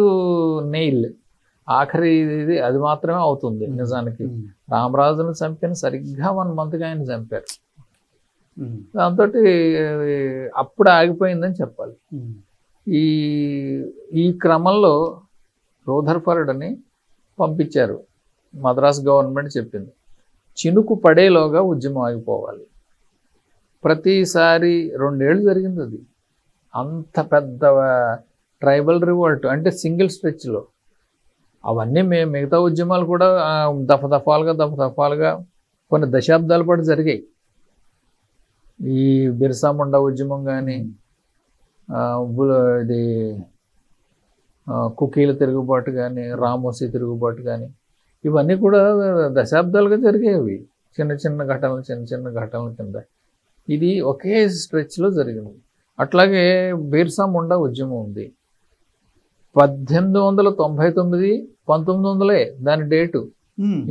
నెయిల్, ఆఖరి ఇది అది మాత్రమే అవుతుంది. నిజానికి రామరాజును చంపిన సరిగ్గా 1 మంత్గా ఆయన చంపారు. దాంతో అప్పుడు ఆగిపోయిందని చెప్పాలి. ఈ క్రమంలో రూదర్ఫోర్డ్ని పంపించారు. మద్రాస్ గవర్నమెంట్ చెప్పింది చినుకు పడేలోగా ఉద్యమం ఆగిపోవాలి. ప్రతిసారి 2 ఏళ్ళు జరిగింది అది. అంత పెద్ద ట్రైబల్ రివోల్ట్ అంటే సింగిల్ స్ట్రెచ్లో. అవన్నీ మిగతా ఉద్యమాలు కూడా దఫదఫాలుగా కొన్ని దశాబ్దాల పాటు జరిగాయి. ఈ బిర్సా ముండా ఉద్యమం కానీ, ఇది కుకీల తిరుగుబాటు కానీ, రామోసీ తిరుగుబాటు కానీ, ఇవన్నీ కూడా దశాబ్దాలుగా జరిగేవి. చిన్న చిన్న ఘటనల కింద ఇది ఒకే స్ట్రెచ్లో జరిగింది. అట్లాగే బిర్సా ముండా ఉద్యమం ఉంది. 1899, 1900 దాని డేటు.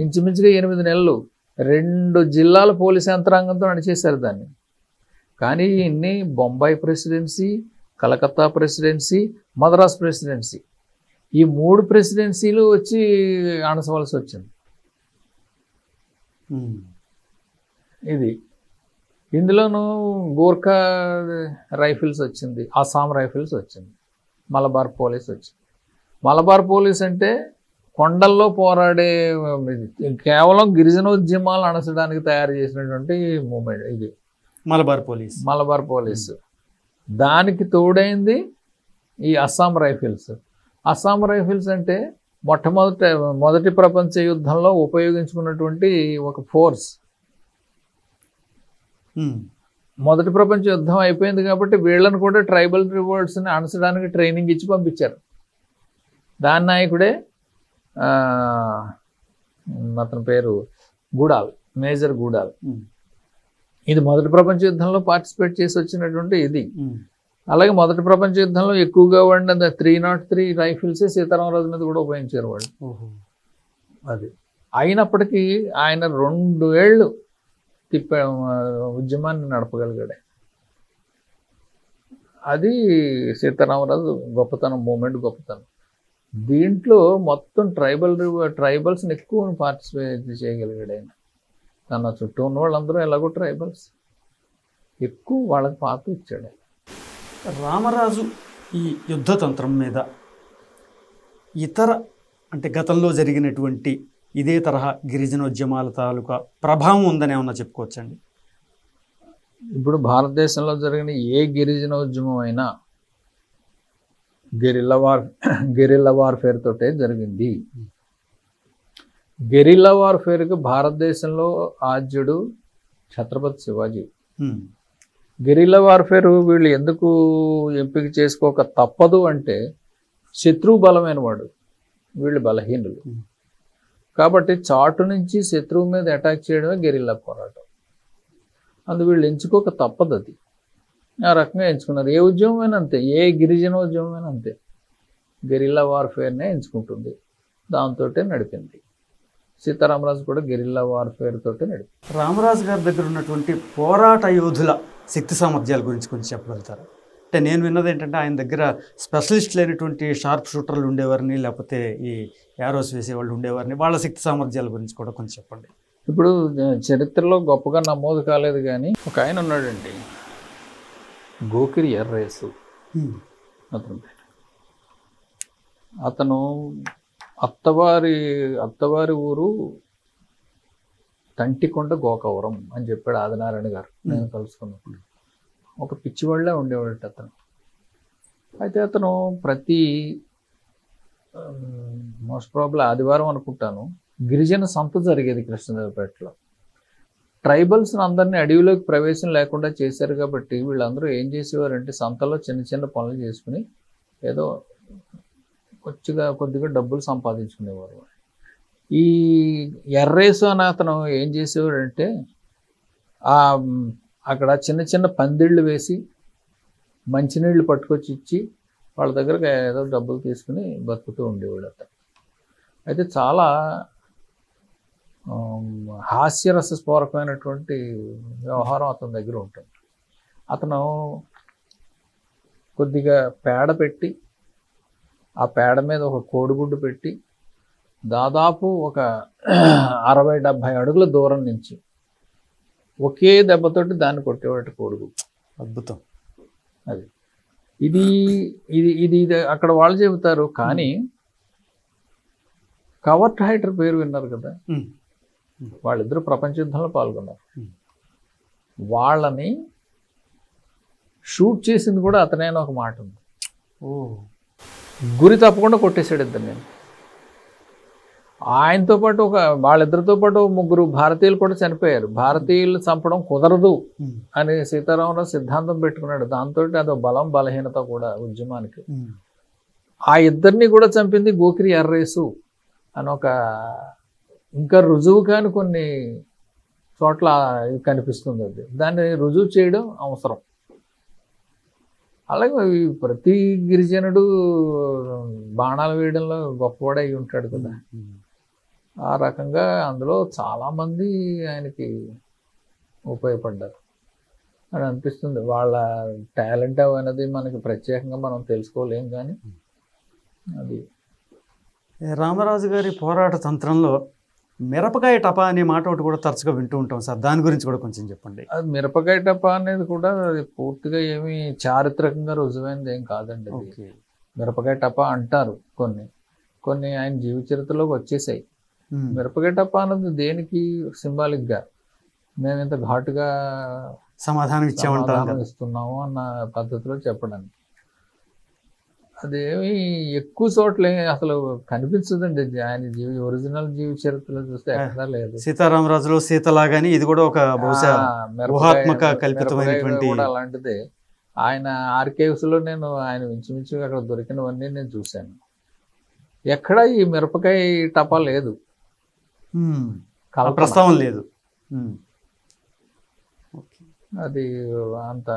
ఇంచుమించుగా 8 నెలలు 2 జిల్లాల పోలీస్ యంత్రాంగంతో నడిచేశారు దాన్ని. కానీ ఇన్ని Bombay presidency, Calcutta presidency, Madras presidency, ఈ 3 ప్రెసిడెన్సీలు వచ్చి అణసవలసి వచ్చింది. ఇది ఇందులోనూ గోర్ఖా రైఫిల్స్ వచ్చింది, అస్సాం రైఫిల్స్ వచ్చింది, మలబార్ పోలీస్ వచ్చింది. మలబార్ పోలీస్ అంటే కొండల్లో పోరాడే, కేవలం గిరిజనోద్యమాలు అణచడానికి తయారు చేసినటువంటి మూమెంట్ ఇది మలబార్ పోలీస్. దానికి తోడైంది ఈ అస్సాం రైఫిల్స్. అస్సాం రైఫిల్స్ అంటే మొదటి ప్రపంచ యుద్ధంలో ఉపయోగించుకున్నటువంటి ఒక ఫోర్స్. మొదటి ప్రపంచ యుద్ధం అయిపోయింది కాబట్టి వీళ్ళని కూడా ట్రైబల్ రివోల్ట్స్ని అణచడానికి ట్రైనింగ్ ఇచ్చి పంపించారు. దాని నాయకుడే అతని పేరు గూడాల్, మేజర్ గూడాల్. ఇది మొదటి ప్రపంచ యుద్ధంలో పార్టిసిపేట్ చేసి వచ్చినటువంటి ఇది. అలాగే మొదటి ప్రపంచ యుద్ధంలో ఎక్కువగా వాడిన 303 రైఫిల్సే సీతారామరాజు మీద కూడా ఉపయోగించారు వాళ్ళు. అది అయినప్పటికీ ఆయన 2 ఏళ్ళు ఉద్యమాన్ని నడపగలిగాడు. అది సీతారామరాజు గొప్పతనం, మూమెంట్ గొప్పతనం. దీంట్లో మొత్తం ట్రైబల్స్ని ఎక్కువ పార్టిసిపేట్ చేయగలిగాడు ఆయన. తన చుట్టూ ఉన్న వాళ్ళందరూ ఎలాగో ట్రైబల్స్, ఎక్కువ వాళ్ళకి పాత్ర ఇచ్చాడు. రామరాజు ఈ యుద్ధతంత్రం మీద ఇతర అంటే గతంలో జరిగినటువంటి ఇదే తరహా గిరిజనోద్యమాల తాలూకా ప్రభావం ఉందని ఏమన్నా చెప్పుకోవచ్చండి? ఇప్పుడు భారతదేశంలో జరిగిన ఏ గిరిజనోద్యమం అయినా గెరిల్లా వార్ఫేర్ తోటే జరిగింది. గెరిల్లా వార్ఫేర్కి భారతదేశంలో ఆద్యుడు ఛత్రపతి శివాజీ. గెరిల్లా వార్ఫేర్ వీళ్ళు ఎందుకు ఎంపిక చేసుకోక తప్పదు అంటే, శత్రువు బలమైన వాడు, వీళ్ళు బలహీనులు. కాబట్టి చాటు నుంచి శత్రువు మీద అటాక్ చేయడమే గెరిల్లా పోరాటం. అందు వీళ్ళు ఎంచుకోక తప్పదు. అది ఆ రకంగా ఎంచుకున్నారు. ఏ ఉద్యమమైనా అంతే, ఏ గిరిజన ఉద్యమమైనా అంతే, గెరిల్లా వార్ఫేర్నే ఎంచుకుంటుంది. దాంతో నడిపింది. సీతారామరాజు కూడా గెరిల్లా వార్ఫేర్ తోటే నడిపింది. రామరాజు గారి దగ్గర ఉన్నటువంటి పోరాట యోధుల శక్తి సామర్థ్యాల గురించి కొంచెం చెప్పగలుగుతారా? అంటే నేను విన్నది ఏంటంటే, ఆయన దగ్గర స్పెషలిస్ట్ లేనటువంటి షార్ప్ షూటర్లు ఉండేవారిని, లేకపోతే ఈ యారోస్ వేసేవాళ్ళు ఉండేవారిని, వాళ్ళ శక్తి సామర్థ్యాల గురించి కూడా కొంచెం చెప్పండి. ఇప్పుడు చరిత్రలో గొప్పగా నమోదు కాలేదు కానీ ఒక ఆయన ఉన్నాడండి, గోకిరి ఎర్రేసు అతను. అతను అత్తవారి ఊరు తంటికొండ గోకవరం అని చెప్పాడు ఆదినారాయణ గారు నేను కలుసుకున్నప్పుడు. ఒక పిచ్చివాళ్ళే ఉండేవాడు అతను. అయితే అతను ప్రతి మోస్ట్ ప్రాబ్లీ ఆదివారం అనుకుంటాను గిరిజన సంత జరిగేది కృష్ణదేవపేటలో. ట్రైబల్స్ని అందరినీ అడవిలోకి ప్రవేశం లేకుండా చేశారు కాబట్టి వీళ్ళందరూ ఏం చేసేవారంటే సంతలో చిన్న చిన్న పనులు చేసుకుని ఏదో కొద్దిగా డబ్బులు సంపాదించుకునేవారు. ఈ ఎర్రేసు అని అతను ఏం చేసేవాడంటే అక్కడ చిన్న చిన్న పందిళ్ళు వేసి మంచినీళ్ళు పట్టుకొచ్చి ఇచ్చి వాళ్ళ దగ్గర ఏదో డబ్బులు తీసుకుని బతుకుతూ ఉండేవాడు అతను. అయితే చాలా హాస్యరసస్ఫోరకమైనటువంటి వ్యవహారం అతని దగ్గర ఉంటుంది. అతను కొద్దిగా పేడ పెట్టి ఆ పేడ మీద ఒక కోడిగుడ్డు పెట్టి దాదాపు ఒక 60-70 అడుగుల దూరం నుంచి ఒకే దెబ్బతోటి దాన్ని కొట్టేవాడు కోడిగుడ్డు. అద్భుతం. అది ఇది ఇది ఇది ఇది అక్కడ వాళ్ళు చెబుతారు. కానీ కవర్ట్ హైటర్ పేరు విన్నారు కదా, వాళ్ళిద్దరూ ప్రపంచ యుద్ధంలో పాల్గొన్నారు. వాళ్ళని షూట్ చేసింది కూడా అతనైనా ఒక మాట ఉంది. గురి తప్పకుండా కొట్టేశాడు ఇద్దరు. నేను ఆయనతో పాటు వాళ్ళిద్దరితో పాటు 3 భారతీయులు కూడా చనిపోయారు. భారతీయులు చంపడం కుదరదు అని సీతారామరావు సిద్ధాంతం పెట్టుకున్నాడు. దాంతో అదో బలం బలహీనత కూడా ఉద్యమానికి. ఆ ఇద్దరిని కూడా చంపింది గోకిరి ఎర్రేసు అని ఒక ఇంకా రుజువు కాని కొన్ని చోట్ల కనిపిస్తుంది. అది దాన్ని రుజువు చేయడం అవసరం. అలాగే ప్రతి గిరిజనుడు బాణాలు వేయడంలో గొప్పవాడై ఉంటాడు కదా. ఆ రకంగా అందులో చాలామంది ఆయనకి ఉపయోగపడ్డారు అని అనిపిస్తుంది. వాళ్ళ టాలెంట్ అనేది మనకి ప్రత్యేకంగా మనం తెలుసుకోలేం. కానీ అది రామరాజు గారి పోరాట తంత్రంలో మిరపకాయ టపా అనే మాట ఒకటి కూడా తరచుగా వింటూ ఉంటాం సార్, దాని గురించి కూడా కొంచెం చెప్పండి. అది మిరపకాయ టపా అనేది కూడా పూర్తిగా ఏమీ చారిత్రకంగా రుజువైనది ఏం కాదండి. అది మిరపకాయ టపా అంటారు కొన్ని ఆయన జీవిత చరిత్రలోకి వచ్చేసాయి. మిరపకాయ టపా అన్నది దేనికి సింబాలిక్గా మేము ఇంత ఘాటుగా సమాధానం ఇస్తున్నాము అన్న పద్ధతిలో చెప్పడానికి. అదేమి ఎక్కువ చోట్ల అసలు కనిపించదండి. ఆయన ఒరిజినల్ జీవి చరిత్రలో చూస్తే ఎక్కడా లేదు. సీతారామరాజులో సీతలాగాని ఇది కూడా ఒక ఊహాత్మక కల్పితమైనటువంటి అలాంటిదే. ఆయన ఆర్కైవ్స్ లో నేను ఆయన ఇంచుమించు అక్కడ దొరికినవన్నీ నేను చూశాను. ఎక్కడ ఈ మిరపకాయ టపా లేదు, ప్రస్తావన లేదు. అది అంత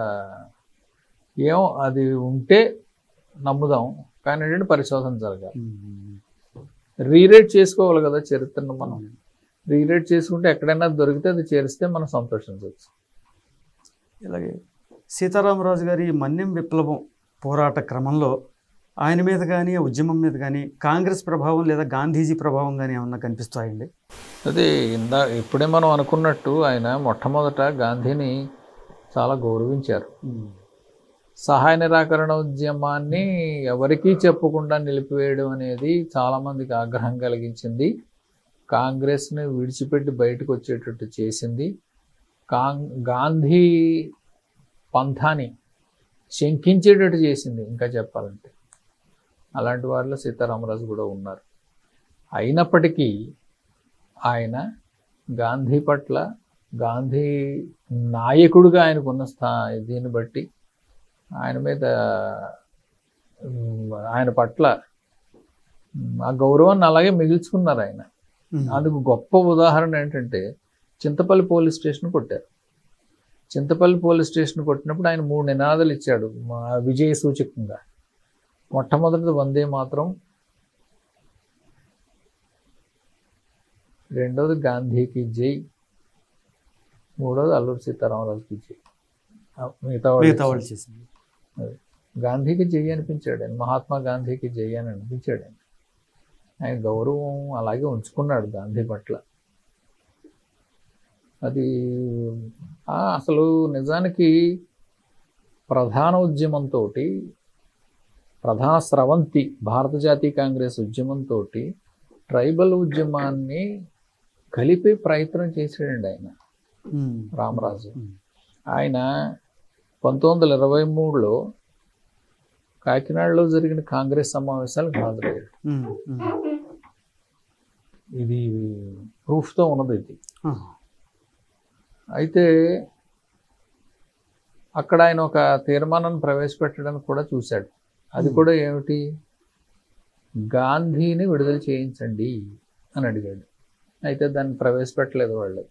ఏమో, అది ఉంటే నమ్ముదాం, కానీ ఏంటంటే పరిశోధన జరగాలి. రీరేట్ చేసుకోవాలి కదా చరిత్రను. మనం రీరేట్ చేసుకుంటే ఎక్కడైనా దొరికితే అది చేరిస్తే మనం సంతోషించవచ్చు. ఇలాగే సీతారామరాజు గారి మన్యం విప్లవం పోరాట క్రమంలో ఆయన మీద కానీ ఉద్యమం మీద కానీ కాంగ్రెస్ ప్రభావం లేదా గాంధీజీ ప్రభావం కానీ ఏమన్నా కనిపిస్తాయండి? అదే ఇప్పుడే మనం అనుకున్నట్టు ఆయన మొట్టమొదట గాంధీని చాలా గౌరవించారు. సహాయ నిరాకరణ ఉద్యమాన్ని ఎవరికీ చెప్పకుండా నిలిపివేయడం అనేది చాలామందికి ఆగ్రహం కలిగించింది. కాంగ్రెస్ని విడిచిపెట్టి బయటకు వచ్చేటట్టు చేసింది. గాంధీ పంథాని శంకించేటట్టు చేసింది ఇంకా చెప్పాలంటే. అలాంటి వారిలో సీతారామరాజు కూడా ఉన్నారు. అయినప్పటికీ ఆయన గాంధీ పట్ల, గాంధీ నాయకుడిగా ఆయనకున్న దీన్ని బట్టి ఆయన మీద, ఆయన పట్ల ఆ గౌరవాన్ని అలాగే మిగిల్చుకున్నారు ఆయన. అందుకు గొప్ప ఉదాహరణ ఏంటంటే చింతపల్లి పోలీస్ స్టేషన్ కొట్టారు. చింతపల్లి పోలీస్ స్టేషన్ కొట్టినప్పుడు ఆయన 3 నినాదాలు ఇచ్చాడు విజయ సూచకంగా. మొట్టమొదటిది వందే మాత్రం, రెండోది గాంధీకి జై, మూడోది అల్లూరి సీతారామరాజుకి జై. మిగతా వాళ్ళు చేసింది గాంధీకి జై అనిపించాడు ఆయన, మహాత్మా గాంధీకి జై అని అనిపించాడు ఆయన. ఆయన గౌరవం అలాగే ఉంచుకున్నాడు గాంధీ పట్ల. అది అసలు నిజానికి ప్రధాన ఉద్యమంతో, ప్రధాన స్రవంతి భారత జాతీయ కాంగ్రెస్ ఉద్యమంతో ట్రైబల్ ఉద్యమాన్ని కలిపే ప్రయత్నం చేశాడండి ఆయన రామరాజు. ఆయన 1923లో కాకినాడలో జరిగిన కాంగ్రెస్ సమావేశాలకు హాజరయ్యాడు. ఇది ప్రూఫ్తో ఉన్నది ఇది. అయితే అక్కడ ఆయన ఒక తీర్మానాన్ని ప్రవేశపెట్టడానికి కూడా చూశాడు. అది కూడా ఏమిటి, గాంధీని విడుదల చేయించండి అని అడిగాడు. అయితే దాన్ని ప్రవేశపెట్టలేదు వాళ్ళు.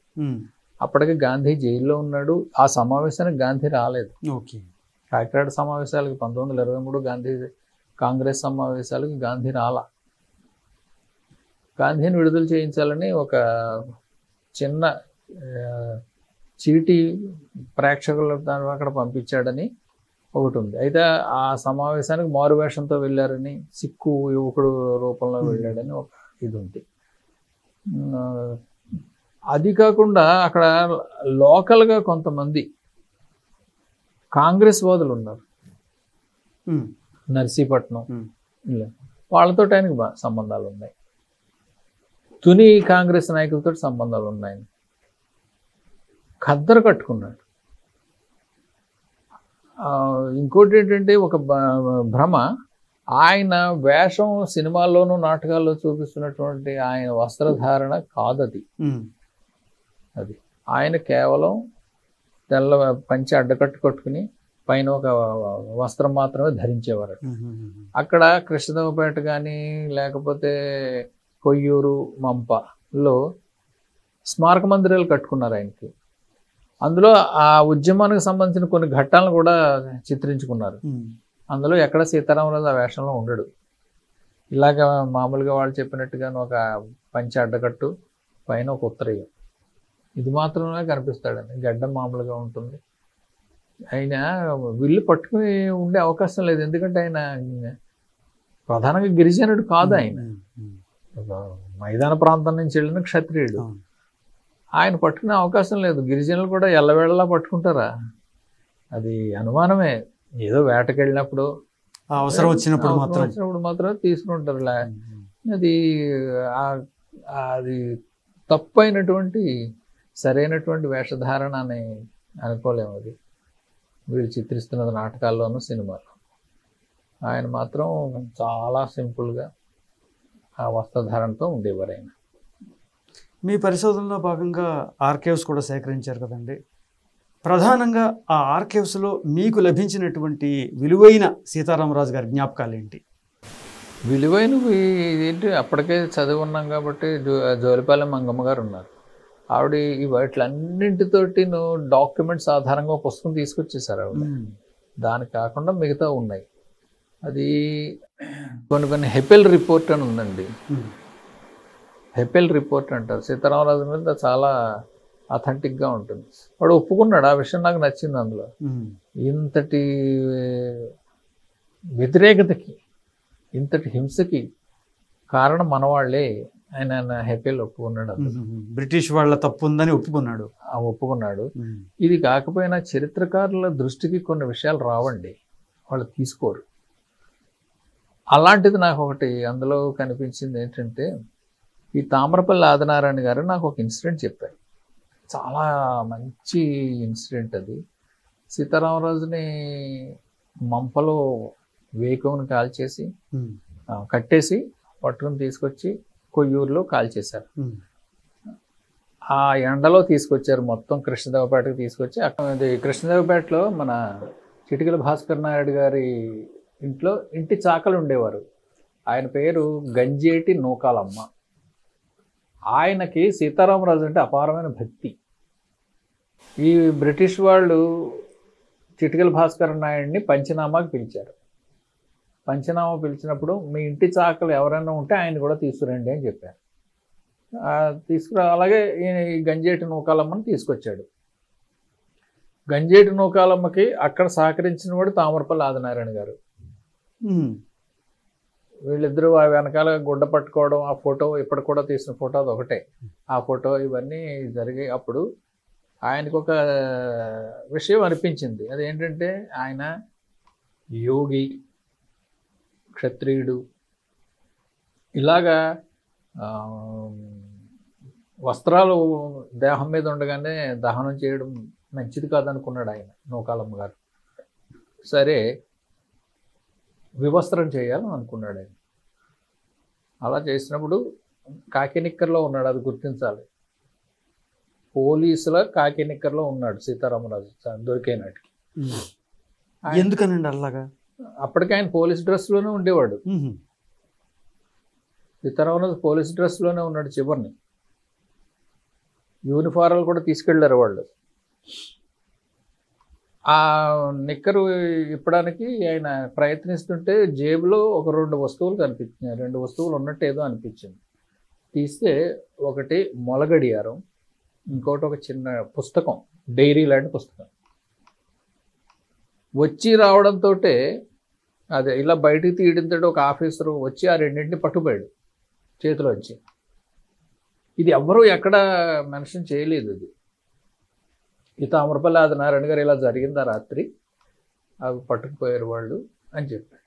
అప్పటికి గాంధీ జైల్లో ఉన్నాడు. ఆ సమావేశానికి గాంధీ రాలేదు. ఓకే. కాకినాడ సమావేశాలకి 1923 గాంధీ కాంగ్రెస్ సమావేశాలకి గాంధీ రాలా. గాంధీని విడుదల చేయించాలని ఒక చిన్న చీటీ ప్రేక్షకుల అక్కడ పంపించాడని ఒకటి ఉంది. అయితే ఆ సమావేశానికి మారువేషంతో వెళ్ళారని, సిక్కు యువకుడు రూపంలో వెళ్ళాడని ఒక ఇది ఉంది. అది కాకుండా అక్కడ లోకల్గా కొంతమంది కాంగ్రెస్ వాదులు ఉన్నారు, నర్సీపట్నం, వాళ్ళతో ఆయనకు సంబంధాలు ఉన్నాయి. తుని కాంగ్రెస్ నాయకులతో సంబంధాలు ఉన్నాయి. ఖద్దరు కట్టుకున్నాడు. ఇంకోటి ఏంటంటే ఒక భ్రమ, ఆయన వేషం సినిమాల్లోనూ నాటకాల్లో చూపిస్తున్నటువంటి ఆయన వస్త్రధారణ కాదది. అది ఆయన కేవలం తెల్ల పంచె అడ్డకట్టు కట్టుకుని పైన ఒక వస్త్రం మాత్రమే ధరించేవారు. అక్కడ కృష్ణదేవపేట కానీ లేకపోతే కొయ్యూరు మంపలో స్మారక మందిరాలు కట్టుకున్నారు ఆయనకి. అందులో ఆ ఉద్యమానికి సంబంధించిన కొన్ని ఘట్టాలను కూడా చిత్రించుకున్నారు. అందులో ఎక్కడ సీతారామరాజు ఆ వేషంలో ఉండడు. ఇలాగ మామూలుగా వాళ్ళు చెప్పినట్టుగాను ఒక పంచె అడ్డకట్టు పైన ఒక ఉత్తరీయం, ఇది మాత్రమే కనిపిస్తాడని. గడ్డం మామూలుగా ఉంటుంది. ఆయన విల్లు పట్టుకుని ఉండే అవకాశం లేదు, ఎందుకంటే ఆయన ప్రధానంగా గిరిజనుడు కాదు. ఆయన మైదాన ప్రాంతం నుంచి వెళ్ళిన క్షత్రియుడు. ఆయన పట్టుకునే అవకాశం లేదు. గిరిజనులు కూడా ఎల్లవేళలా పట్టుకుంటారా? అది అనుమానమే. ఏదో వేటకెళ్ళినప్పుడు అవసరం వచ్చినప్పుడు మాత్రం తీసుకుంటారు. అది అది తప్పు అయినటువంటి సరైనటువంటి వేషధారణ అని అనుకోలేము. అది వీళ్ళు చిత్రిస్తున్నది నాటకాల్లోనూ సినిమాలో. ఆయన మాత్రం చాలా సింపుల్గా ఆ వస్త్రధారణతో ఉండేవారు. ఆయన మీ పరిశోధనలో భాగంగా ఆర్కైవ్స్ కూడా సేకరించారు కదండి. ప్రధానంగా ఆ ఆర్కైవ్స్లో మీకు లభించినటువంటి విలువైన సీతారామరాజు గారి జ్ఞాపకాలు ఏంటి? విలువైనవి ఏంటి, అప్పటికే చదివి ఉన్నాం కాబట్టి జోలిపాలెం మంగమ్మ గారు ఉన్నారు. ఆవిడ ఈ వాటిలన్నింటితోటి డాక్యుమెంట్స్ ఆధారంగా పుస్తకం తీసుకొచ్చేసారు ఆవిడ. దాని కాకుండా మిగతా ఉన్నాయి. అది కొన్ని హెపెల్ రిపోర్ట్ అని ఉందండి. హెపెల్ రిపోర్ట్ అంటారు. సీతారామరాజు మీద చాలా అథెంటిక్గా ఉంటుంది. వాడు ఒప్పుకున్నాడు. ఆ విషయం నాకు నచ్చింది. అందులో ఇంతటి వ్యతిరేకతకి, ఇంతటి హింసకి కారణం మనవాళ్లే ఆయన హెపెల్ ఒప్పుకున్నాడు. బ్రిటిష్ వాళ్ళ తప్పు ఉందని ఒప్పుకున్నాడు. ఒప్పుకున్నాడు. ఇది కాకపోయినా చరిత్రకారుల దృష్టికి కొన్ని విషయాలు రావండి, వాళ్ళు తీసుకోరు. అలాంటిది నాకు ఒకటి అందులో కనిపించింది ఏంటంటే, ఈ తామ్రపల్లి ఆదినారాయణ గారు నాకు ఒక ఇన్సిడెంట్ చెప్పారు. చాలా మంచి ఇన్సిడెంట్ అది. సీతారామరాజుని మంపలో వేకువను కాల్చేసి కట్టేసి పట్టుకుని తీసుకొచ్చి కొయ్యూరులో కాల్చేశారు. ఆ ఎండలో తీసుకొచ్చారు, మొత్తం కృష్ణదేవపేటకు తీసుకొచ్చి అది కృష్ణదేవపేటలో మన చిటికల భాస్కర్ నాయుడు గారి ఇంట్లో ఇంటి చాకలు ఉండేవారు. ఆయన పేరు గంజేటి నూకాలమ్మ. ఆయనకి సీతారామరాజు అంటే అపారమైన భక్తి. ఈ బ్రిటిష్ వాళ్ళు చిటికల భాస్కర్ నాయుడిని పంచనామాకి పిలిచారు. పంచనామా పిలిచినప్పుడు మీ ఇంటి చాకలు ఎవరైనా ఉంటే ఆయన కూడా తీసుకురండి అని చెప్పారు. అలాగే ఈ గంజేటి నూకాలమ్మని తీసుకొచ్చాడు. గంజేటి నూకాలమ్మకి అక్కడ సహకరించిన వాడు తామరపల్లి ఆదినారాయణ గారు. వీళ్ళిద్దరూ ఆ వెనకాల గుడ్డ పట్టుకోవడం, ఆ ఫోటో ఇప్పుడు కూడా తీసిన ఫోటో అది ఒకటే. ఆ ఫోటో ఇవన్నీ జరిగాయి. అప్పుడు ఆయనకు ఒక విషయం అనిపించింది. అదేంటంటే ఆయన యోగి, క్షత్రియుడు, ఇలాగా వస్త్రాలు దేహం మీద ఉండగానే దహనం చేయడం మంచిది కాదనుకున్నాడు ఆయన, నూకాలమ్మ గారు. సరే వివస్త్రం చేయాలని అనుకున్నాడు ఆయన. అలా చేసినప్పుడు కాకినిక్కర్లో ఉన్నాడు, అది గుర్తించాలి. పోలీసుల కాకినిక్కర్లో ఉన్నాడు సీతారామరాజు దొరికే నాటికి. ఎందుకనండి అలాగా? అప్పటికి ఆయన పోలీస్ డ్రెస్లోనే ఉండేవాడు. సీతారామరాజు పోలీస్ డ్రెస్లోనే ఉన్నాడు. చివరిని యూనిఫారాలు కూడా తీసుకెళ్లారు వాళ్ళు. ఆ నిక్కరు ఇప్పడానికి ఆయన ప్రయత్నిస్తుంటే జేబులో ఒక 2 వస్తువులు కనిపించినాయి. 2 వస్తువులు ఉన్నట్టు ఏదో అనిపించింది. తీస్తే ఒకటి మొలగడియారం, ఇంకోటి ఒక చిన్న పుస్తకం, డైరీ లాంటి పుస్తకం. వచ్చి రావడంతో అదే ఇలా బయటికి తీయడంతో ఒక ఆఫీసరు వచ్చి ఆ రెండింటిని పట్టుపోయాడు చేతిలోంచి. ఇది ఎవ్వరూ ఎక్కడ మెన్షన్ చేయలేదు. ఇది ఈ తామరపల్లి ఆదినారాయణ గారు ఇలా జరిగిందా రాత్రి, అవి పట్టుకుపోయారు వాళ్ళు అని చెప్పారు.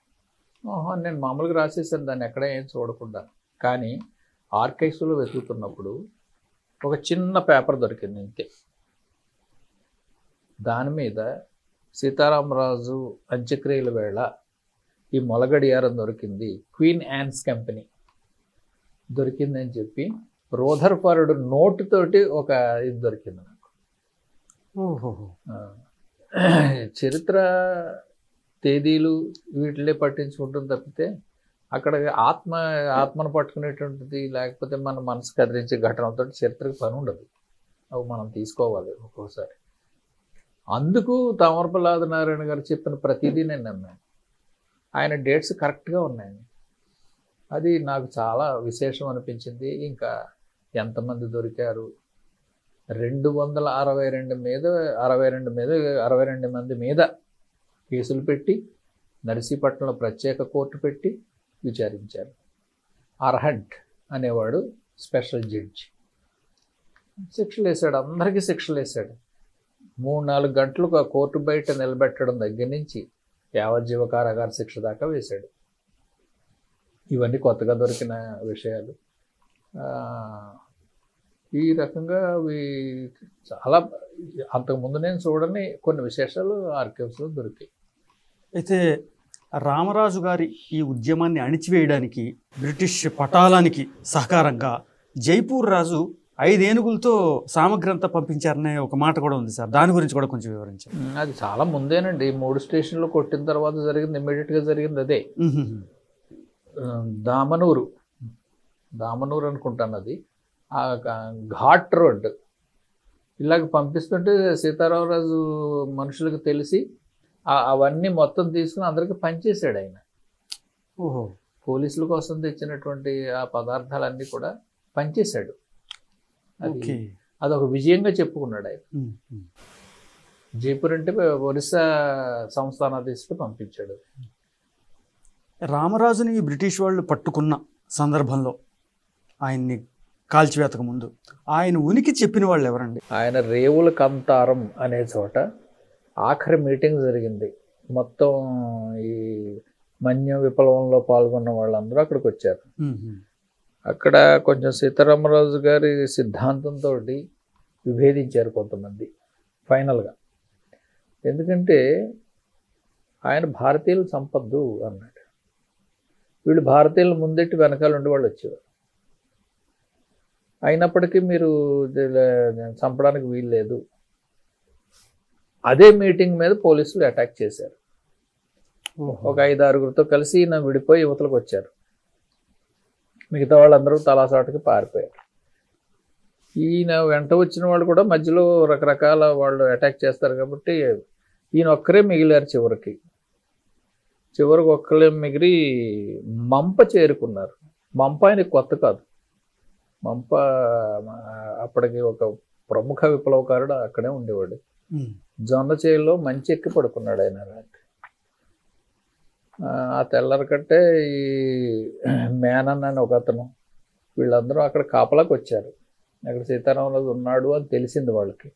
ఓహో, నేను మామూలుగా రాసేసాను దాన్ని, ఎక్కడ ఏం చూడకుండా. కానీ ఆర్కైవ్స్లో వెతుకుతున్నప్పుడు ఒక చిన్న పేపర్ దొరికింది ఇంతే. దాని మీద సీతారామరాజు అంత్యక్రియల వేళ ఈ మొలగడియారం దొరికింది, క్వీన్ యాన్స్ కంపెనీ దొరికిందని చెప్పి రోధర్ఫర్డ్ నోటు తోటి ఒక ఇది దొరికింది నాకు. చరిత్ర తేదీలు వీటిలే పట్టించుకుంటుంది తప్పితే అక్కడ ఆత్మను పట్టుకునేటువంటిది, లేకపోతే మన మనసు కదిలించే ఘటనలతో చరిత్రకు పని ఉండదు. అవి మనం తీసుకోవాలి ఒక్కోసారి. అందుకు తామరపల్లి ఆదినారాయణ గారు చెప్పిన ప్రతిదీ నేను నమ్మాను. ఆయన డేట్స్ కరెక్ట్గా ఉన్నాయి. అది నాకు చాలా విశేషం అనిపించింది. ఇంకా ఎంతమంది దొరికారు, 262 మంది మీద కేసులు పెట్టి నర్సీపట్నంలో ప్రత్యేక కోర్టు పెట్టి విచారించారు. అర్హంట్ అనేవాడు స్పెషల్ జడ్జి శిక్షలు వేశాడు, అందరికీ శిక్షలు వేశాడు. 3-4 గంటలు ఆ కోర్టు బయట నిలబెట్టడం దగ్గర నుంచి యావజ్జీవ కారాగార శిక్ష దాకా వేశాడు. ఇవన్నీ కొత్తగా దొరికిన విషయాలు. ఈ రకంగా అవి చాలా అంతకుముందు నేను చూడని కొన్ని విశేషాలు ఆర్కైవ్స్లో దొరికాయి. అయితే రామరాజు గారి ఈ ఉద్యమాన్ని అణిచివేయడానికి బ్రిటిష్ పటాలానికి సహకారంగా జైపూర్ రాజు 5 ఏనుగులతో సామగ్రి అంతా పంపించారనే ఒక మాట కూడా ఉంది సార్. దాని గురించి కూడా కొంచెం వివరించారు. అది చాలా ముందేనండి. 3 స్టేషన్లు కొట్టిన తర్వాత జరిగింది, ఇమ్మీడియట్గా జరిగింది అదే. దామనూరు అనుకుంటాను అది. ఆ ఘాట్ రోడ్ ఇలాగ పంపిస్తుంటే సీతారామరాజు మనుషులకు తెలిసి అవన్నీ మొత్తం తీసుకుని అందరికి పనిచేశాడు ఆయన. ఓహో, పోలీసుల కోసం తెచ్చినటువంటి ఆ పదార్థాలన్నీ కూడా పనిచేశాడు. అదొక విజయంగా చెప్పుకున్నాడు ఆయన. జైపూర్ అంటే ఒరిస్సా సంస్థానాధీశుడు పంపించాడు. రామరాజుని బ్రిటిష్ వాళ్ళు పట్టుకున్న సందర్భంలో ఆయన్ని కాల్చివేతకు ముందు ఆయన ఉనికి చెప్పిన వాళ్ళు ఎవరండి? ఆయన రేవుల కంతారం అనే చోట ఆఖరి మీటింగ్ జరిగింది. మొత్తం ఈ మన్య విప్లవంలో పాల్గొన్న వాళ్ళందరూ అక్కడికి వచ్చారు. అక్కడ కొంచెం సీతారామరాజు గారి సిద్ధాంతంతో విభేదించారు కొంతమంది ఫైనల్గా. ఎందుకంటే ఆయన భారతీయులు సంపద్దు అన్నాడు. వీళ్ళు భారతీయులు ముందెట్టి వెనకాల ఉండి వాళ్ళు వచ్చేవారు. అయినప్పటికీ మీరు చంపడానికి వీలు లేదు. అదే మీటింగ్ మీద పోలీసులు అటాక్ చేశారు. ఒక 5-6గురితో కలిసి ఈయన విడిపోయి యువతలకు వచ్చారు. మిగతా వాళ్ళందరూ తలాసాటుకి పారిపోయారు. ఈయన వెంట వచ్చిన వాళ్ళు కూడా మధ్యలో రకరకాల వాళ్ళు అటాక్ చేస్తారు కాబట్టి ఈయన ఒక్కరే మిగిలారు. చివరికి ఒక్కరే మిగిలి మంప చేరుకున్నారు. మంప ఆయనకి కొత్త కాదు. మంప అప్పటికి ఒక ప్రముఖ విప్లవకారుడు అక్కడే ఉండేవాడు. జొన్న చేలో మంచి ఎక్కి పడుకున్నాడు ఆయన రాత్రి. ఆ తెల్లరికట్టే ఈ మేనన్ అని ఒక అతను, వీళ్ళందరూ అక్కడ కాపలాకి వచ్చారు. అక్కడ సీతారామరాజు ఉన్నాడు అని తెలిసింది వాళ్ళకి.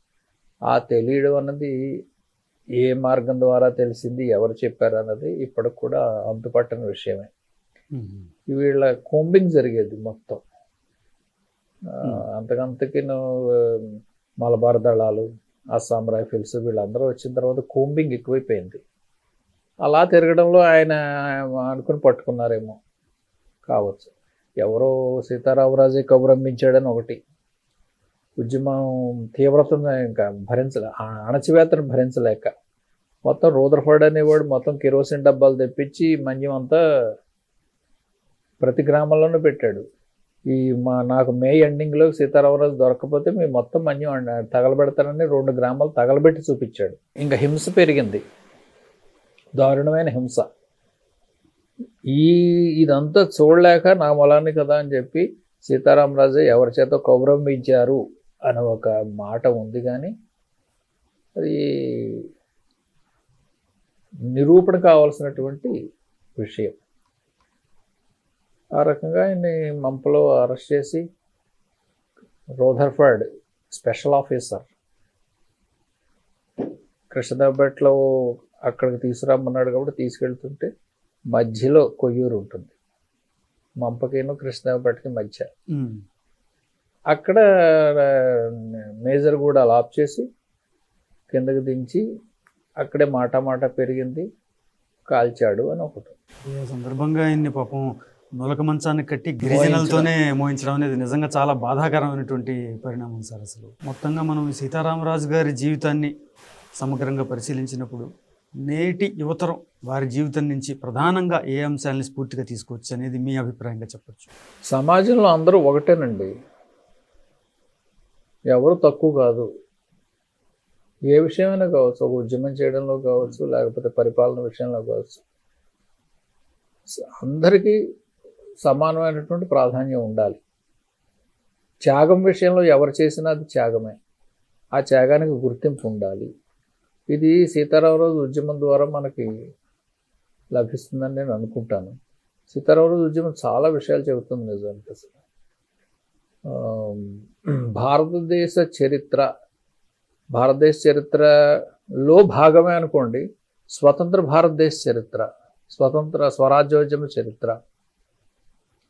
ఆ తెలియడం అన్నది ఏ మార్గం ద్వారా తెలిసింది, ఎవరు చెప్పారు అన్నది ఇప్పటికి కూడా అంతుపట్టని విషయమే. వీళ్ళ కోంబింగ్ జరిగేది మొత్తం. అంతకంతకి మలబార్ దళాలు, అస్సాం రైఫిల్స్ వీళ్ళందరూ వచ్చిన తర్వాత కోంబింగ్ ఎక్కువైపోయింది. అలా తిరగడంలో ఆయన అనుకుని పట్టుకున్నారేమో కావచ్చు. ఎవరో సీతారామరాజే కబురంపించాడని ఒకటి. ఉద్యమం తీవ్రతను ఇంకా అణచివేతను భరించలేక మొత్తం రూదర్ఫర్డ్ అనేవాడు మొత్తం కిరోసిన్ డబ్బాలు తెప్పించి మన్యం అంతా ప్రతి గ్రామంలోనూ పెట్టాడు. నాకు మే ఎండింగ్లో సీతారామరాజు దొరకకపోతే మీ మొత్తం మన్యం తగలబెడతానని 2 గ్రామాలు తగలబెట్టి చూపించాడు. ఇంకా హింస పెరిగింది, దారుణమైన హింస. ఇదంతా చూడలేక నా మొలాన్ని కదా అని చెప్పి సీతారామరాజు ఎవరి చేత కౌరవించారు అని ఒక మాట ఉంది, కానీ అది నిరూపణ కావాల్సినటువంటి విషయం. ఆ రకంగా ఆయన్ని మంపలో అరెస్ట్ చేసి రూదర్ఫర్డ్ స్పెషల్ ఆఫీసర్ కృష్ణదేవపేటలో అక్కడికి తీసుకురమ్మన్నాడు కాబట్టి తీసుకెళ్తుంటే మధ్యలో కొయ్యూరు ఉంటుంది, మంపకేను కృష్ణదేవపేటకి మధ్య. అక్కడ మేజర్ కూడా లాప్ చేసి కిందకి దించి అక్కడే మాట పెరిగింది, కాల్చాడు అని ఒకటి. ఈ సందర్భంగా ఆయన్ని పాపం నులక మంచాన్ని కట్టి గిరిజనులతోనే మోయించడం అనేది నిజంగా చాలా బాధాకరమైనటువంటి పరిణామం సార్. అసలు మొత్తంగా మనం సీతారామరాజు గారి జీవితాన్ని సమగ్రంగా పరిశీలించినప్పుడు నేటి యువతరం వారి జీవితం నుంచి ప్రధానంగా ఏ అంశాలని స్ఫూర్తిగా తీసుకోవచ్చు అనేది మీ అభిప్రాయంగా చెప్పచ్చు? సమాజంలో అందరూ ఒకటేనండి, ఎవరు తక్కువ కాదు. ఏ విషయమైనా కావచ్చు, ఒక ఉద్యమం చేయడంలో కావచ్చు, లేకపోతే పరిపాలన విషయంలో కావచ్చు, అందరికీ సమానమైనటువంటి ప్రాధాన్యం ఉండాలి. త్యాగం విషయంలో ఎవరు చేసినా అది త్యాగమే, ఆ త్యాగానికి గుర్తింపు ఉండాలి. ఇది సీతారామరాజు ఉద్యమం ద్వారా మనకి లభిస్తుందని నేను అనుకుంటాను. సీతారామరాజు ఉద్యమం చాలా విషయాలు చెబుతుంది నిజానికి. అసలు భారతదేశ చరిత్రలో భాగమే అనుకోండి. స్వతంత్ర భారతదేశ చరిత్ర,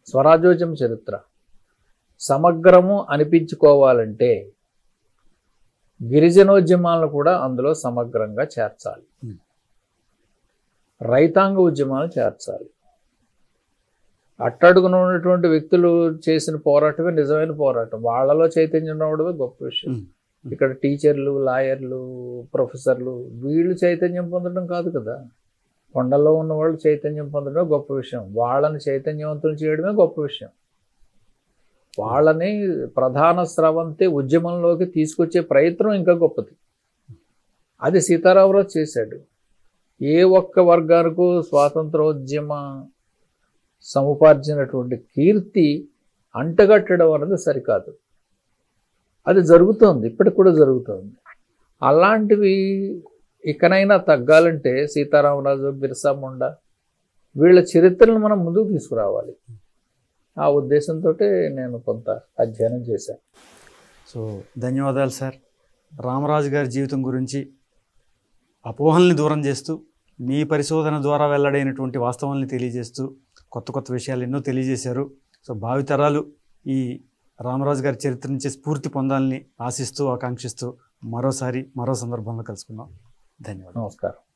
స్వరాజ్యోద్యమ చరిత్ర సమగ్రము అనిపించుకోవాలంటే గిరిజనోద్యమాలను కూడా అందులో సమగ్రంగా చేర్చాలి, రైతాంగ ఉద్యమాలు చేర్చాలి. అట్టడుగున ఉన్నటువంటి వ్యక్తులు చేసిన పోరాటమే నిజమైన పోరాటం. వాళ్ళలో చైతన్యం రావడమే గొప్ప విషయం. ఇక్కడ టీచర్లు, లాయర్లు, ప్రొఫెసర్లు వీళ్ళు చైతన్యం పొందడం కాదు కదా. కొండల్లో ఉన్న వాళ్ళు చైతన్యం పొందడమే గొప్ప విషయం. వాళ్ళని చైతన్యవంతులు చేయడమే గొప్ప విషయం. వాళ్ళని ప్రధాన స్రవంతి ఉద్యమంలోకి తీసుకొచ్చే ప్రయత్నం ఇంకా గొప్పది. అది సీతారామరాజు చేశాడు. ఏ ఒక్క వర్గానికి స్వాతంత్రోద్యమ సముపార్జినటువంటి కీర్తి అంటగట్టడం అనేది సరికాదు. అది జరుగుతోంది, ఇప్పటికి కూడా జరుగుతోంది. అలాంటివి ఇకనైనా తగ్గాలంటే సీతారామరాజు, బిర్సా ముండా వీళ్ళ చరిత్రను మనం ముందుకు తీసుకురావాలి. ఆ ఉద్దేశంతో నేను కొంత అధ్యయనం చేశాను. సో ధన్యవాదాలు సార్. రామరాజు గారి జీవితం గురించి అపోహల్ని దూరం చేస్తూ, మీ పరిశోధన ద్వారా వెల్లడైనటువంటి వాస్తవాల్ని తెలియజేస్తూ కొత్త విషయాలు ఎన్నో తెలియజేశారు. సో భావితరాలు ఈ రామరాజు గారి చరిత్ర నుంచి స్ఫూర్తి పొందాలని ఆశిస్తూ ఆకాంక్షిస్తూ మరో సందర్భంలో కలుసుకుందాం. ధన్యవాదాలు. నమస్కారం.